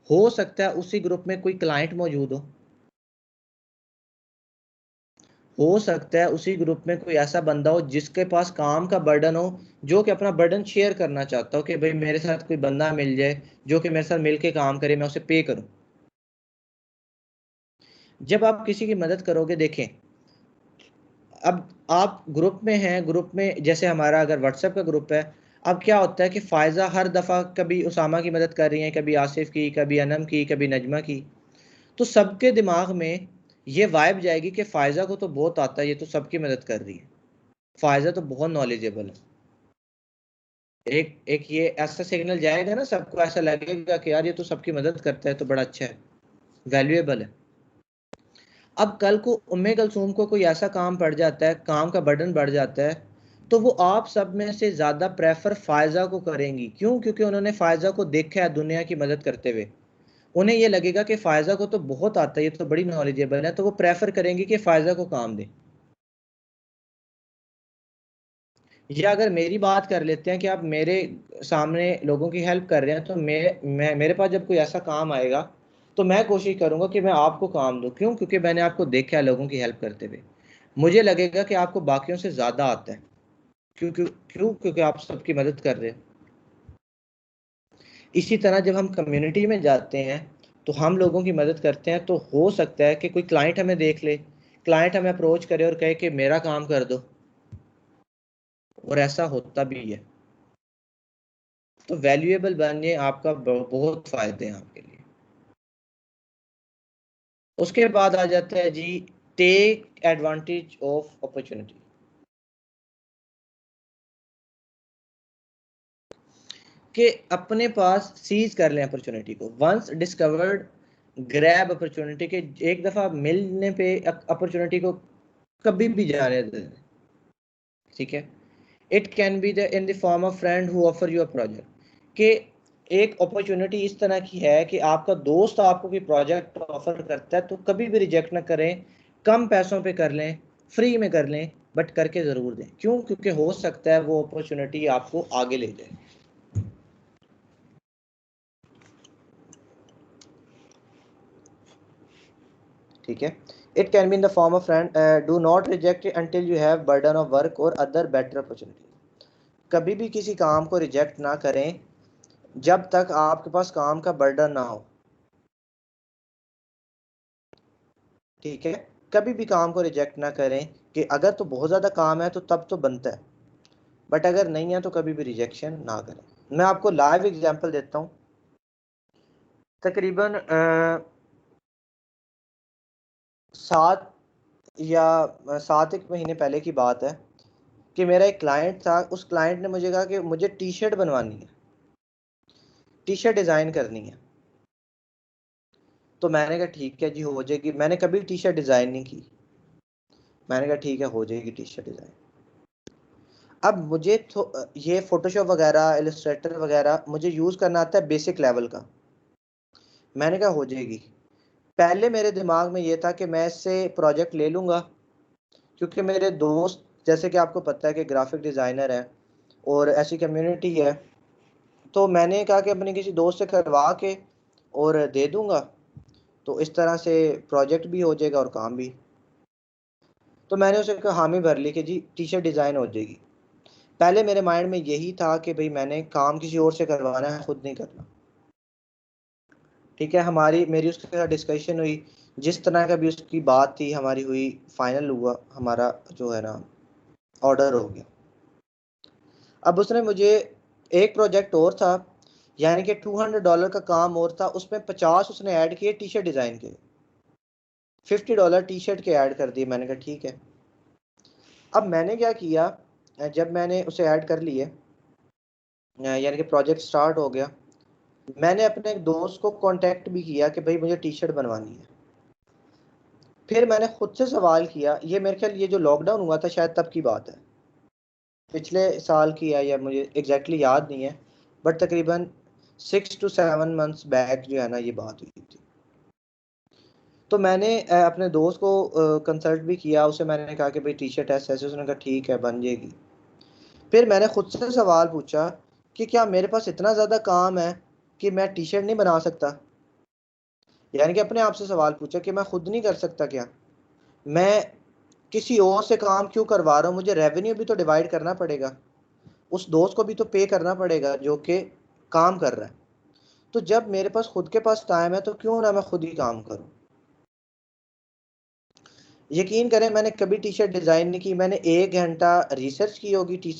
S1: हो सकता है उसी ग्रुप में कोई क्लाइंट मौजूद हो हो सकता है उसी ग्रुप में कोई ऐसा बंदा हो जिसके पास काम का बर्डन हो, जो कि अपना बर्डन शेयर करना चाहता हो कि भाई मेरे साथ कोई बंदा मिल जाए जो कि मेरे साथ मिलके काम करे, मैं उसे पे करूं। जब आप किसी की मदद करोगे, देखें अब आप ग्रुप में हैं, ग्रुप में जैसे हमारा अगर व्हाट्सएप का ग्रुप है, अब क्या होता है कि फायजा हर दफा कभी उसामा की मदद कर रही है, कभी आसिफ की, कभी अनम की, कभी नजमा की, तो सबके दिमाग में ये वाइब जाएगी कि फायजा को तो बहुत आता है, ये तो सबकी मदद कर रही है, फायजा तो बहुत नॉलेजेबल है। एक एक ये ऐसा सिग्नल जाएगा ना, सबको ऐसा लगेगा कि यार ये तो सबकी मदद करता है, तो बड़ा अच्छा है, वैल्यूएबल है। अब कल को उम्मे कलसूम को कोई ऐसा काम पड़ जाता है, काम का बर्डन बढ़ जाता है, तो वो आप सब में से ज़्यादा प्रेफर फायजा को करेंगी। क्यों? क्योंकि उन्होंने फायजा को देखा है दुनिया की मदद करते हुए, उन्हें ये लगेगा कि फायजा को तो बहुत आता है, ये तो बड़ी नॉलेजेबल है, तो वो प्रेफर करेंगी कि फायजा को काम दे। या अगर मेरी बात कर लेते हैं कि आप मेरे सामने लोगों की हेल्प कर रहे हैं, तो मेरे पास जब कोई ऐसा काम आएगा तो मैं कोशिश करूंगा कि मैं आपको काम दूं। क्यों? क्योंकि मैंने आपको देखा है लोगों की हेल्प करते हुए, मुझे लगेगा कि आपको बाकियों से ज़्यादा आता है। क्यों क्यों क्यों? क्योंकि आप सबकी मदद कर रहे हैं। इसी तरह जब हम कम्युनिटी में जाते हैं तो हम लोगों की मदद करते हैं, तो हो सकता है कि कोई क्लाइंट हमें देख ले, क्लाइंट हमें अप्रोच करे और कहे कि मेरा काम कर दो, और ऐसा होता भी है। तो वैल्यूएबल बनिए, आपका बहुत फायदे हैं आपके लिए। उसके बाद आ जाता है जी, टेक एडवांटेज ऑफ अपॉर्चुनिटी। कि अपने पास सीज कर लें अपॉर्चुनिटी को, वंस डिस्कवर्ड ग्रैब अपॉर्चुनिटी, के एक दफा मिलने पे अपॉर्चुनिटी को कभी भी जाने दें। ठीक है, it can be the in the form of friend who offer you a project, कि एक अपॉर्चुनिटी इस तरह की है कि आपका दोस्त आपको कोई प्रोजेक्ट ऑफर करता है, तो कभी भी रिजेक्ट ना करें, कम पैसों पे कर लें, फ्री में कर लें, बट करके ज़रूर दें। क्यों? क्योंकि हो सकता है वो अपॉर्चुनिटी आपको आगे ले जाए। ठीक है, it can be in the form of friend, do not reject until you have burden of work और अदर बेटर अपॉर्चुनिटी। कभी भी किसी काम को रिजेक्ट ना करें जब तक आपके पास काम का बर्डन ना हो। ठीक है, कभी भी काम को रिजेक्ट ना करें, कि अगर तो बहुत ज़्यादा काम है तो तब तो बनता है, बट अगर नहीं है तो कभी भी रिजेक्शन ना करें। मैं आपको लाइव एग्जांपल देता हूँ। तकरीबन 7 एक महीने पहले की बात है कि मेरा एक क्लाइंट था, उस क्लाइंट ने मुझे कहा कि मुझे टी शर्ट बनवानी है, टी शर्ट डिज़ाइन करनी है। तो मैंने कहा ठीक है जी, हो जाएगी। मैंने कभी टी शर्ट डिज़ाइन नहीं की, मैंने कहा ठीक है, हो जाएगी टी शर्ट डिज़ाइन। अब मुझे ये फोटोशॉप वगैरह, इलस्ट्रेटर वगैरह मुझे यूज़ करना आता है बेसिक लेवल का। मैंने कहा हो जाएगी। पहले मेरे दिमाग में ये था कि मैं इससे प्रोजेक्ट ले लूँगा, क्योंकि मेरे दोस्त, जैसे कि आपको पता है कि ग्राफिक डिज़ाइनर है और ऐसी कम्युनिटी है, तो मैंने कहा कि अपने किसी दोस्त से करवा के और दे दूँगा, तो इस तरह से प्रोजेक्ट भी हो जाएगा और काम भी। तो मैंने उसे हामी भर ली कि जी टी शर्ट डिज़ाइन हो जाएगी। पहले मेरे माइंड में यही था कि भाई मैंने काम किसी और से करवाना है, खुद नहीं करना। ठीक है, मेरी उसके साथ डिस्कशन हुई, जिस तरह का भी उसकी बात थी हमारी हुई, फाइनल हुआ, हमारा जो है ना ऑर्डर हो गया। अब उसने मुझे एक प्रोजेक्ट और था, यानी कि $200 का काम और था, उसमें 50 उसने ऐड किए टी शर्ट डिज़ाइन के, $50 टी शर्ट के ऐड कर दिए। मैंने कहा ठीक है। अब मैंने क्या किया, जब मैंने उसे ऐड कर लिए, यानी कि प्रोजेक्ट स्टार्ट हो गया, मैंने अपने एक दोस्त को कांटेक्ट भी किया कि भाई मुझे टी शर्ट बनवानी है। फिर मैंने खुद से सवाल किया, ये मेरे ख्याल ये जो लॉकडाउन हुआ था शायद तब की बात है, पिछले साल की है, या मुझे एग्जैक्टली याद नहीं है, बट तकरीबन 6 to 7 months बैक जो है ना ये बात हुई थी। तो मैंने अपने दोस्त को कंसल्ट भी किया, उसे मैंने कहा कि भाई टी शर्ट ऐसे ऐसे, उसने कहा ठीक है बन जाएगी। फिर मैंने खुद से सवाल पूछा कि क्या मेरे पास इतना ज़्यादा काम है कि मैं टी शर्ट नहीं बना सकता, यानी कि अपने आप से सवाल पूछा कि मैं खुद नहीं कर सकता क्या, मैं किसी और से काम क्यों करवा रहा हूँ, मुझे रेवेन्यू भी तो डिवाइड करना पड़ेगा, उस दोस्त को भी तो पे करना पड़ेगा जो कि काम कर रहा है। तो जब मेरे पास खुद के पास टाइम है तो क्यों ना मैं खुद ही काम करूं। यकीन करें मैंने कभी टी शर्ट डिज़ाइन नहीं की, मैंने 1 घंटा रिसर्च की होगी टी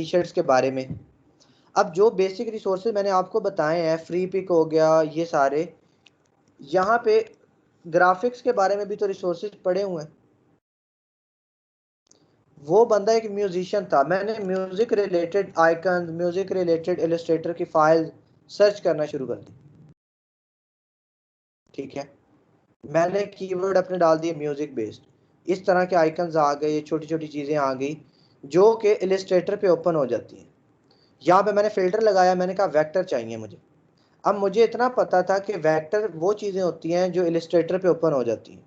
S1: शर्ट्स के बारे में। अब जो बेसिक रिसोर्सेज मैंने आपको बताए हैं, फ्री पिक हो गया, ये सारे, यहाँ पे ग्राफिक्स के बारे में भी तो रिसोर्सेज पड़े हुए हैं। वो बंदा एक म्यूजिशियन था, मैंने music related icon, music related Illustrator की फाइल सर्च करना शुरू कर दी। ठीक है, मैंने कीवर्ड अपने डाल दिए म्यूजिक बेस्ड, इस तरह के आइकन्स आ गए, ये छोटी छोटी चीज़ें आ गई जो कि इलस्ट्रेटर पे ओपन हो जाती हैं। यहाँ पे मैंने फिल्टर लगाया, मैंने कहा वेक्टर चाहिए मुझे। अब मुझे इतना पता था कि वेक्टर वो चीज़ें होती हैं जो इलस्ट्रेटर पे ओपन हो जाती हैं।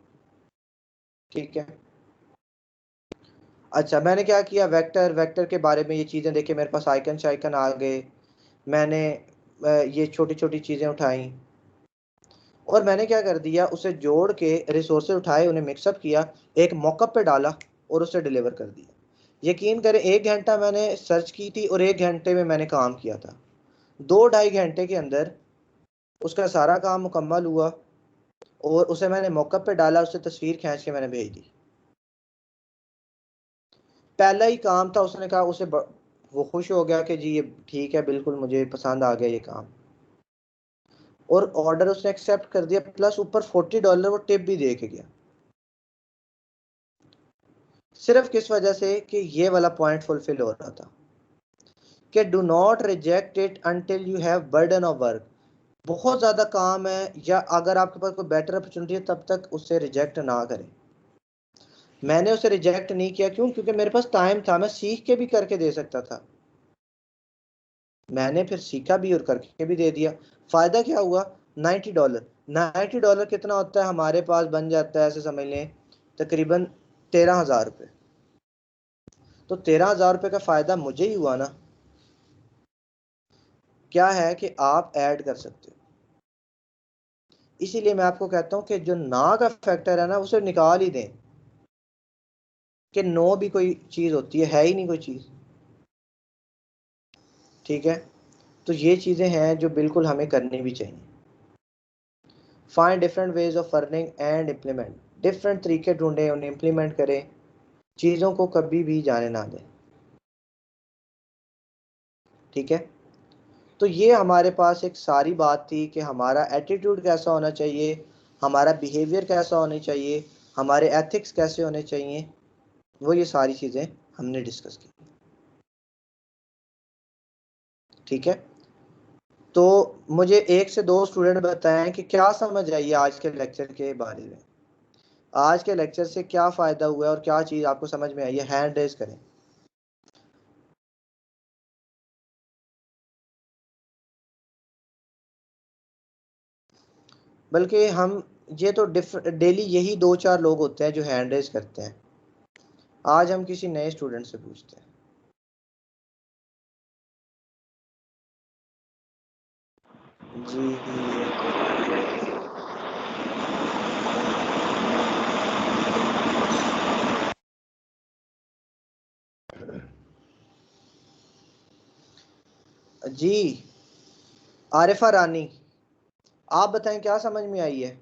S1: ठीक है, अच्छा मैंने क्या किया, वेक्टर के बारे में ये चीज़ें देखी, मेरे पास आइकन आ गए, मैंने ये छोटी छोटी चीज़ें उठाई और मैंने क्या कर दिया, उसे जोड़ के रिसोर्सेज उठाए, उन्हें मिक्सअप किया, एक मॉकअप पे डाला और उसे डिलीवर कर दिया। यकीन करें 1 घंटा मैंने सर्च की थी और 1 घंटे में मैंने काम किया था। 2-2.5 घंटे के अंदर उसका सारा काम मुकम्मल हुआ और उसे मैंने मॉकअप पे डाला, उसे तस्वीर खींच के मैंने भेज दी। पहला ही काम था, उसने कहा वो खुश हो गया कि जी ये ठीक है, बिल्कुल मुझे पसंद आ गया ये काम, और ऑर्डर उसने एक्सेप्ट कर दिया, प्लस ऊपर $40 वो टिप भी दे के गया। सिर्फ किस वजह से कि ये वाला पॉइंट फुलफिल हो रहा था कि do not reject it until you have burden of work. बहुत ज़्यादा काम है या अगर आपके पास कोई बेटर अपॉर्चुनिटी है तब तक उसे रिजेक्ट ना करें। मैंने उसे रिजेक्ट नहीं किया, क्यों? क्योंकि मेरे पास टाइम था, मैं सीख के भी करके दे सकता था। मैंने फिर सीखा भी और करके भी दे दिया। फ़ायदा क्या हुआ? $90। $90 कितना होता है? हमारे पास बन जाता है, ऐसे समझ लें, तकरीबन 13,000 रुपये। तो 13,000 रुपये का फ़ायदा मुझे ही हुआ ना। क्या है कि आप ऐड कर सकते हो। इसीलिए मैं आपको कहता हूं कि जो ना का फैक्टर है ना, उसे निकाल ही दें, कि नो भी कोई चीज़ होती है ही नहीं कोई चीज़। ठीक है, तो ये चीज़ें हैं जो बिल्कुल हमें करनी भी चाहिए। Find different ways of earning and implement, different तरीके ढूंढें, उन्हें इम्प्लीमेंट करें, चीज़ों को कभी भी जाने ना दें। ठीक है, तो ये हमारे पास एक सारी बात थी कि हमारा एटीट्यूड कैसा होना चाहिए, हमारा बिहेवियर कैसा होना चाहिए, हमारे एथिक्स कैसे होने चाहिए, वो ये सारी चीज़ें हमने डिस्कस की। ठीक है, तो मुझे 1 से 2 स्टूडेंट बताएं कि क्या समझ आई आज के लेक्चर के बारे में, आज के लेक्चर से क्या फ़ायदा हुआ है और क्या चीज़ आपको समझ में आई है। हैंड रेज करें। बल्कि हम ये तो डेली यही 2-4 लोग होते हैं जो हैंड रेज करते हैं। आज हम किसी नए स्टूडेंट से पूछते हैं। जी आरिफा रानी, आप बताएं क्या समझ में आई है?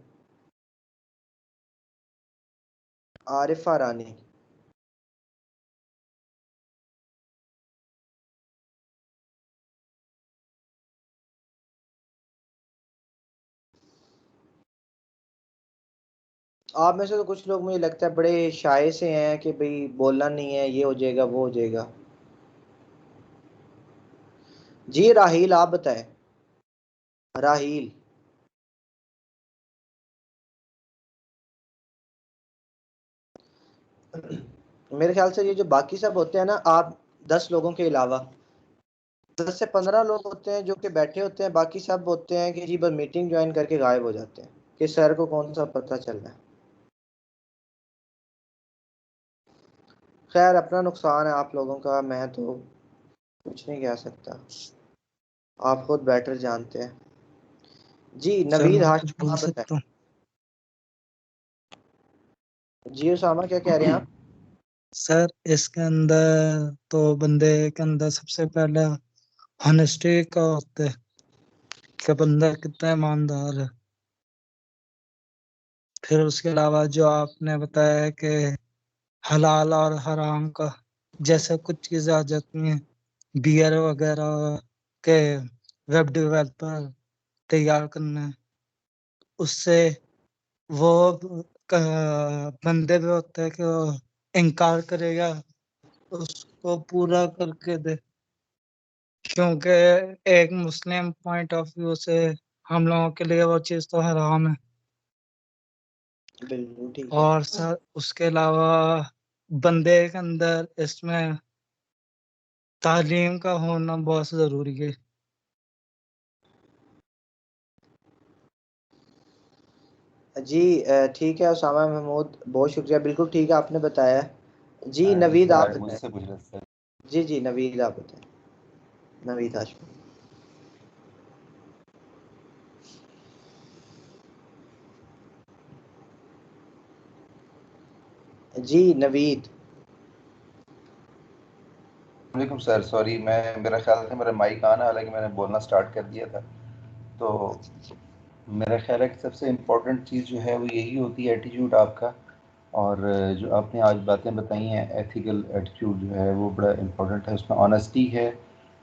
S1: आरिफा रानी, आप में से तो कुछ लोग मुझे लगता है बड़े शाय से हैं कि भाई बोलना नहीं है, ये हो जाएगा वो हो जाएगा। जी राहील, आप बताएं। राहील, मेरे ख्याल से ये जो बाकी सब होते हैं ना, आप 10 लोगों के अलावा 10 से 15 लोग होते हैं जो कि बैठे होते हैं, बाकी सब होते हैं कि जी बस मीटिंग ज्वाइन करके गायब हो जाते हैं कि सर को कौन सा पता चल रहा है। खैर अपना नुकसान है आप लोगों का, मैं तो कुछ नहीं कह सकता, आप खुद बेटर जानते हैं। जी
S5: सर
S1: नवीद
S5: मैं कुछ
S1: हाशिम,
S5: बोल
S1: आप बताएं।
S5: सकता हूँ?
S1: जी उसामा, क्या कह रहे हैं आप?
S5: सर इसके अंदर तो बंदे के अंदर सबसे पहले हॉनेस्टी का होता है कि बंदा कितना ईमानदार है। फिर उसके अलावा जो आपने बताया है कि हलाल और हराम का, जैसे कुछ चीज़ें आ जाती हैं बियर वगैरह के वेब डेवलपर तैयार करना, उससे वो बंदे भी होते हैं कि वो इनकार करेगा उसको पूरा करके दे, क्योंकि एक मुस्लिम पॉइंट ऑफ व्यू से हम लोगों के लिए वो चीज़ तो हराम है।
S1: बिल्कुल ठीक है।
S5: और सर उसके अलावा बंदे के अंदर इसमें तालीम का होना बहुत ज़रूरी है।
S1: जी ठीक है उसामा महमूद, बहुत शुक्रिया, बिल्कुल ठीक है आपने बताया। जी नवीद आप बताएं।
S6: मुझसे पूछ रहे थे।
S1: जी जी नवीद आप बताएं, नवीद हाशमी। जी नवीद।
S6: वालेकुम सर, सॉरी मैं मेरा ख्याल था मेरा माइक ऑन है, हालांकि मैंने बोलना स्टार्ट कर दिया था। तो मेरा ख्याल है कि सबसे इम्पोर्टेंट चीज़ जो है वो यही होती है, एटीट्यूड आपका। और जो आपने आज बातें बताई हैं, एथिकल एटीट्यूड जो है वो बड़ा इम्पोर्टेंट है, उसमें ऑनेस्टी है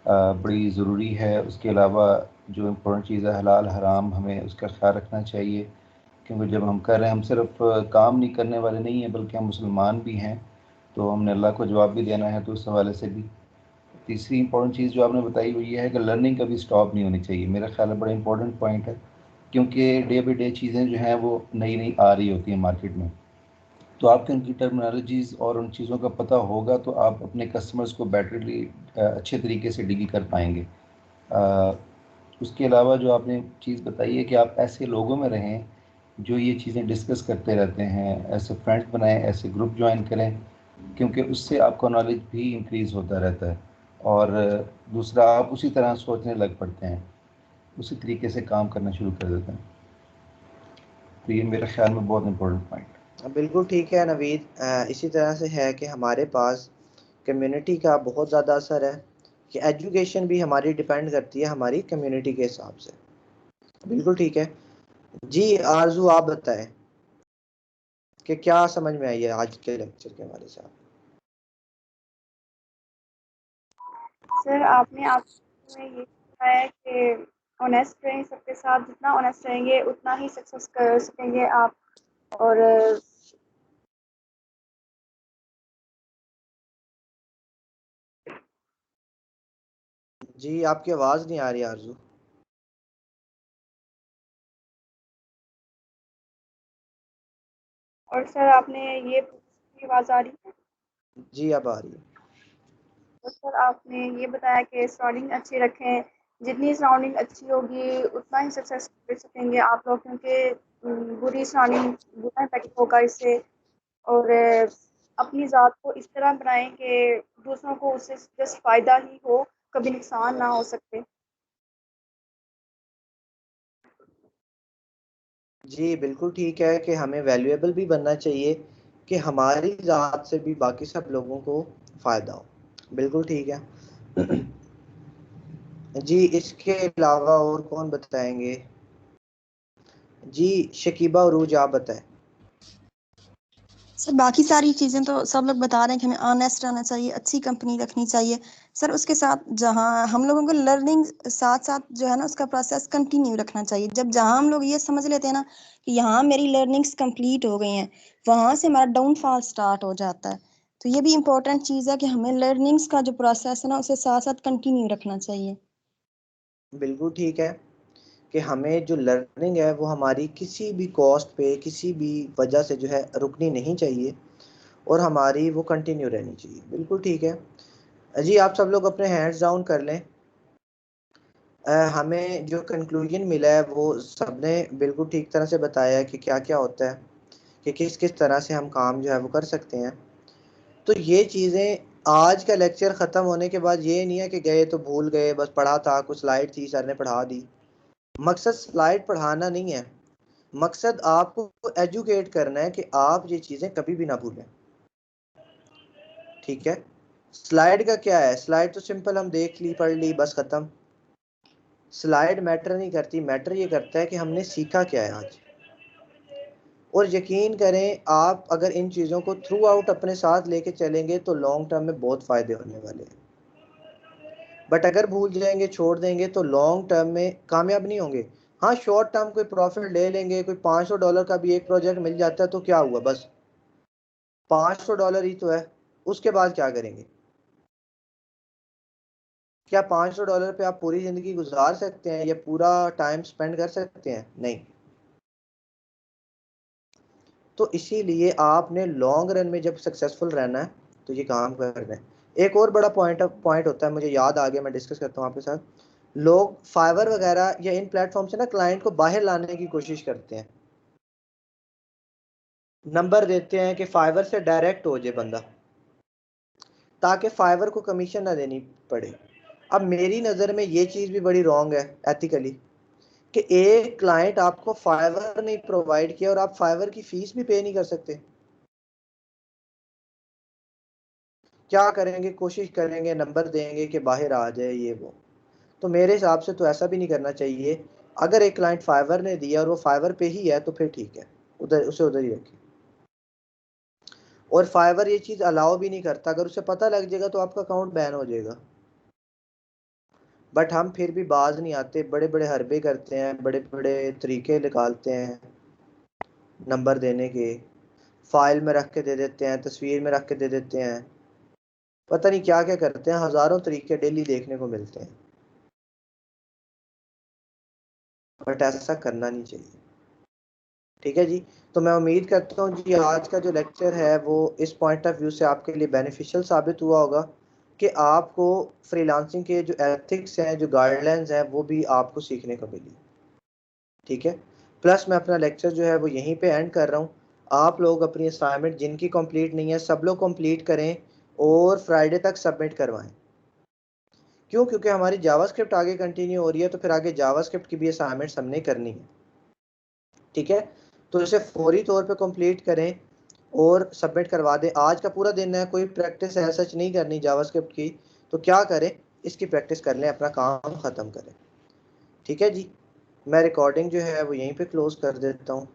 S6: बड़ी ज़रूरी है। उसके अलावा जो इम्पोर्टेंट चीज़ है हलाल हराम, हमें उसका ख्याल रखना चाहिए, क्योंकि जब हम कर रहे हैं हम सिर्फ काम नहीं करने वाले नहीं हैं बल्कि हम मुसलमान भी हैं, तो हमने अल्लाह को जवाब भी देना है। तो उस हवाले से भी तीसरी इंपॉर्टेंट चीज़ जो आपने बताई वो ये है कि लर्निंग कभी स्टॉप नहीं होनी चाहिए। मेरा ख्याल है बड़ा इंपॉर्टेंट पॉइंट है, क्योंकि डे बाई डे चीज़ें जो हैं वो नई नई आ रही होती हैं मार्केट में। तो आपको उनकी टर्मिनोलॉजीज़ और उन चीज़ों का पता होगा तो आप अपने कस्टमर्स को बेटरली अच्छे तरीके से डील कर पाएंगे। उसके अलावा जो आपने चीज़ बताई है कि आप ऐसे लोगों में रहें जो ये चीज़ें डिस्कस करते रहते हैं, ऐसे फ्रेंड्स बनाएं, ऐसे ग्रुप ज्वाइन करें, क्योंकि उससे आपका नॉलेज भी इंक्रीज़ होता रहता है। और दूसरा, आप उसी तरह सोचने लग पड़ते हैं, उसी तरीके से काम करना शुरू कर देते हैं। तो ये मेरे ख्याल में बहुत इंपॉर्टेंट पॉइंट है।
S1: बिल्कुल ठीक है नवीद। इसी तरह से है कि हमारे पास कम्युनिटी का बहुत ज़्यादा असर है, कि एजुकेशन भी हमारी डिपेंड करती है हमारी कम्युनिटी के हिसाब से। बिल्कुल ठीक है। जी आरजू आप बताएं कि क्या समझ में आई है आज के लेक्चर के हमारे साथ।
S7: सर आपने ये बताया कि ऑनेस्ट रहें सबके साथ, जितना ऑनेस्ट रहेंगे उतना ही सक्सेस कर सकेंगे आप। और
S1: जी आपकी आवाज़ नहीं आ रही आरजू।
S7: और सर आपने ये आवाज़ आ रही है।
S1: जी अब आ रही है।
S7: तो सर आपने ये बताया कि सराउंडिंग अच्छी रखें, जितनी सराउंडिंग अच्छी होगी उतना ही सक्सेस कर सकेंगे आप लोग, क्योंकि बुरी सराउंडिंग बुरा इम्पैक्ट होगा इससे। और अपनी ज़ात को इस तरह बनाएं कि दूसरों को उससे जस्ट फ़ायदा ही हो, कभी नुकसान ना हो सकते।
S1: जी बिल्कुल ठीक है कि हमें वैल्यूएबल भी बनना चाहिए, कि हमारी ज़ात से भी बाकी सब लोगों को फ़ायदा हो। बिल्कुल ठीक है। जी इसके अलावा और कौन बताएंगे। जी शकीबा उरूज आप बताएं।
S8: सर बाकी सारी चीज़ें तो सब लोग बता रहे हैं कि हमें ऑनेस्ट रहना चाहिए, अच्छी कंपनी रखनी चाहिए। सर उसके साथ जहाँ हम लोगों को लर्निंग साथ साथ जो है ना उसका प्रोसेस कंटिन्यू रखना चाहिए। जब जहाँ हम लोग ये समझ लेते हैं ना कि यहाँ मेरी लर्निंग्स कंप्लीट हो गई हैं, वहाँ से हमारा डाउनफॉल स्टार्ट हो जाता है। तो ये भी इम्पोर्टेंट चीज़ है कि हमें लर्निंग्स का जो प्रोसेस है ना उसे साथ साथ कंटिन्यू रखना चाहिए।
S1: बिल्कुल ठीक है कि हमें जो लर्निंग है वो हमारी किसी भी कॉस्ट पे, किसी भी वजह से जो है रुकनी नहीं चाहिए, और हमारी वो कंटिन्यू रहनी चाहिए। बिल्कुल ठीक है। जी आप सब लोग अपने हैंड्स डाउन कर लें। हमें जो कंक्लूजन मिला है वो सबने बिल्कुल ठीक तरह से बताया है कि क्या क्या होता है, कि किस किस तरह से हम काम जो है वो कर सकते हैं। तो ये चीज़ें आज का लेक्चर ख़त्म होने के बाद ये नहीं है कि गए तो भूल गए, बस पढ़ा था, कुछ स्लाइड थी सर ने पढ़ा दी। मकसद स्लाइड पढ़ाना नहीं है, मकसद आपको एजुकेट करना है कि आप ये चीज़ें कभी भी ना भूलें। ठीक है, स्लाइड का क्या है, स्लाइड तो सिंपल हम देख ली, पढ़ ली, बस खत्म। स्लाइड मैटर नहीं करती, मैटर ये करता है कि हमने सीखा क्या है आज। और यकीन करें, आप अगर इन चीज़ों को थ्रू आउट अपने साथ लेके चलेंगे तो लॉन्ग टर्म में बहुत फ़ायदे होने वाले हैं। बट अगर भूल जाएंगे, छोड़ देंगे, तो लॉन्ग टर्म में कामयाब नहीं होंगे। हाँ, शॉर्ट टर्म कोई प्रॉफिट ले लेंगे, कोई $500 का भी एक प्रोजेक्ट मिल जाता है तो क्या हुआ, बस $500 ही तो है, उसके बाद क्या करेंगे? क्या $500 पे आप पूरी ज़िंदगी गुजार सकते हैं या पूरा टाइम स्पेंड कर सकते हैं? नहीं। तो इसीलिए आपने लॉन्ग रन में जब सक्सेसफुल रहना है तो ये काम करना है। एक और बड़ा पॉइंट होता है, मुझे याद आ गया, मैं डिस्कस करता हूँ आपके साथ। लोग फाइवर वगैरह या इन प्लेटफॉर्म से ना क्लाइंट को बाहर लाने की कोशिश करते हैं, नंबर देते हैं कि फाइवर से डायरेक्ट हो जाए बंदा, ताकि फाइवर को कमीशन ना देनी पड़े। अब मेरी नज़र में ये चीज़ भी बड़ी रॉन्ग है एथिकली, कि एक क्लाइंट आपको फाइवर नहीं प्रोवाइड किया और आप फाइवर की फीस भी पे नहीं कर सकते। क्या करेंगे, कोशिश करेंगे, नंबर देंगे कि बाहर आ जाए ये वो। तो मेरे हिसाब से तो ऐसा भी नहीं करना चाहिए। अगर एक क्लाइंट फाइवर ने दिया और वो फाइवर पे ही है तो फिर ठीक है, उधर ही रखें। और फाइवर ये चीज़ अलाउ भी नहीं करता, अगर उसे पता लग जाएगा तो आपका अकाउंट बैन हो जाएगा। बट हम फिर भी बाज नहीं आते, बड़े बड़े हरबे करते हैं, बड़े बड़े तरीके निकालते हैं नंबर देने के, फाइल में रख के दे देते हैं, तस्वीर में रख के दे देते हैं, पता नहीं क्या क्या करते हैं, हज़ारों तरीके डेली देखने को मिलते हैं। बट ऐसा करना नहीं चाहिए। ठीक है जी, तो मैं उम्मीद करता हूँ जी आज का जो लेक्चर है वो इस पॉइंट ऑफ व्यू से आपके लिए बेनिफिशियल साबित हुआ होगा कि आपको फ्रीलांसिंग के जो एथिक्स हैं, जो गाइडलाइंस हैं, वो भी आपको सीखने को मिली। ठीक है, प्लस मैं अपना लेक्चर जो है वो यहीं पे एंड कर रहा हूँ। आप लोग अपनी असाइनमेंट जिनकी कंप्लीट नहीं है सब लोग कंप्लीट करें और फ्राइडे तक सबमिट करवाएं। क्यों? क्योंकि हमारी जावास्क्रिप्ट आगे कंटिन्यू हो रही है, तो फिर आगे जावास्क्रिप्ट की भी असाइनमेंट्स हमने करनी है। ठीक है, तो इसे फौरी तौर पे कंप्लीट करें और सबमिट करवा दें। आज का पूरा दिन है, कोई प्रैक्टिस है सच नहीं करनी जावास्क्रिप्ट की, तो क्या करें, इसकी प्रैक्टिस कर लें, अपना काम ख़त्म करें। ठीक है जी, मैं रिकॉर्डिंग जो है वो यहीं पे क्लोज़ कर देता हूँ।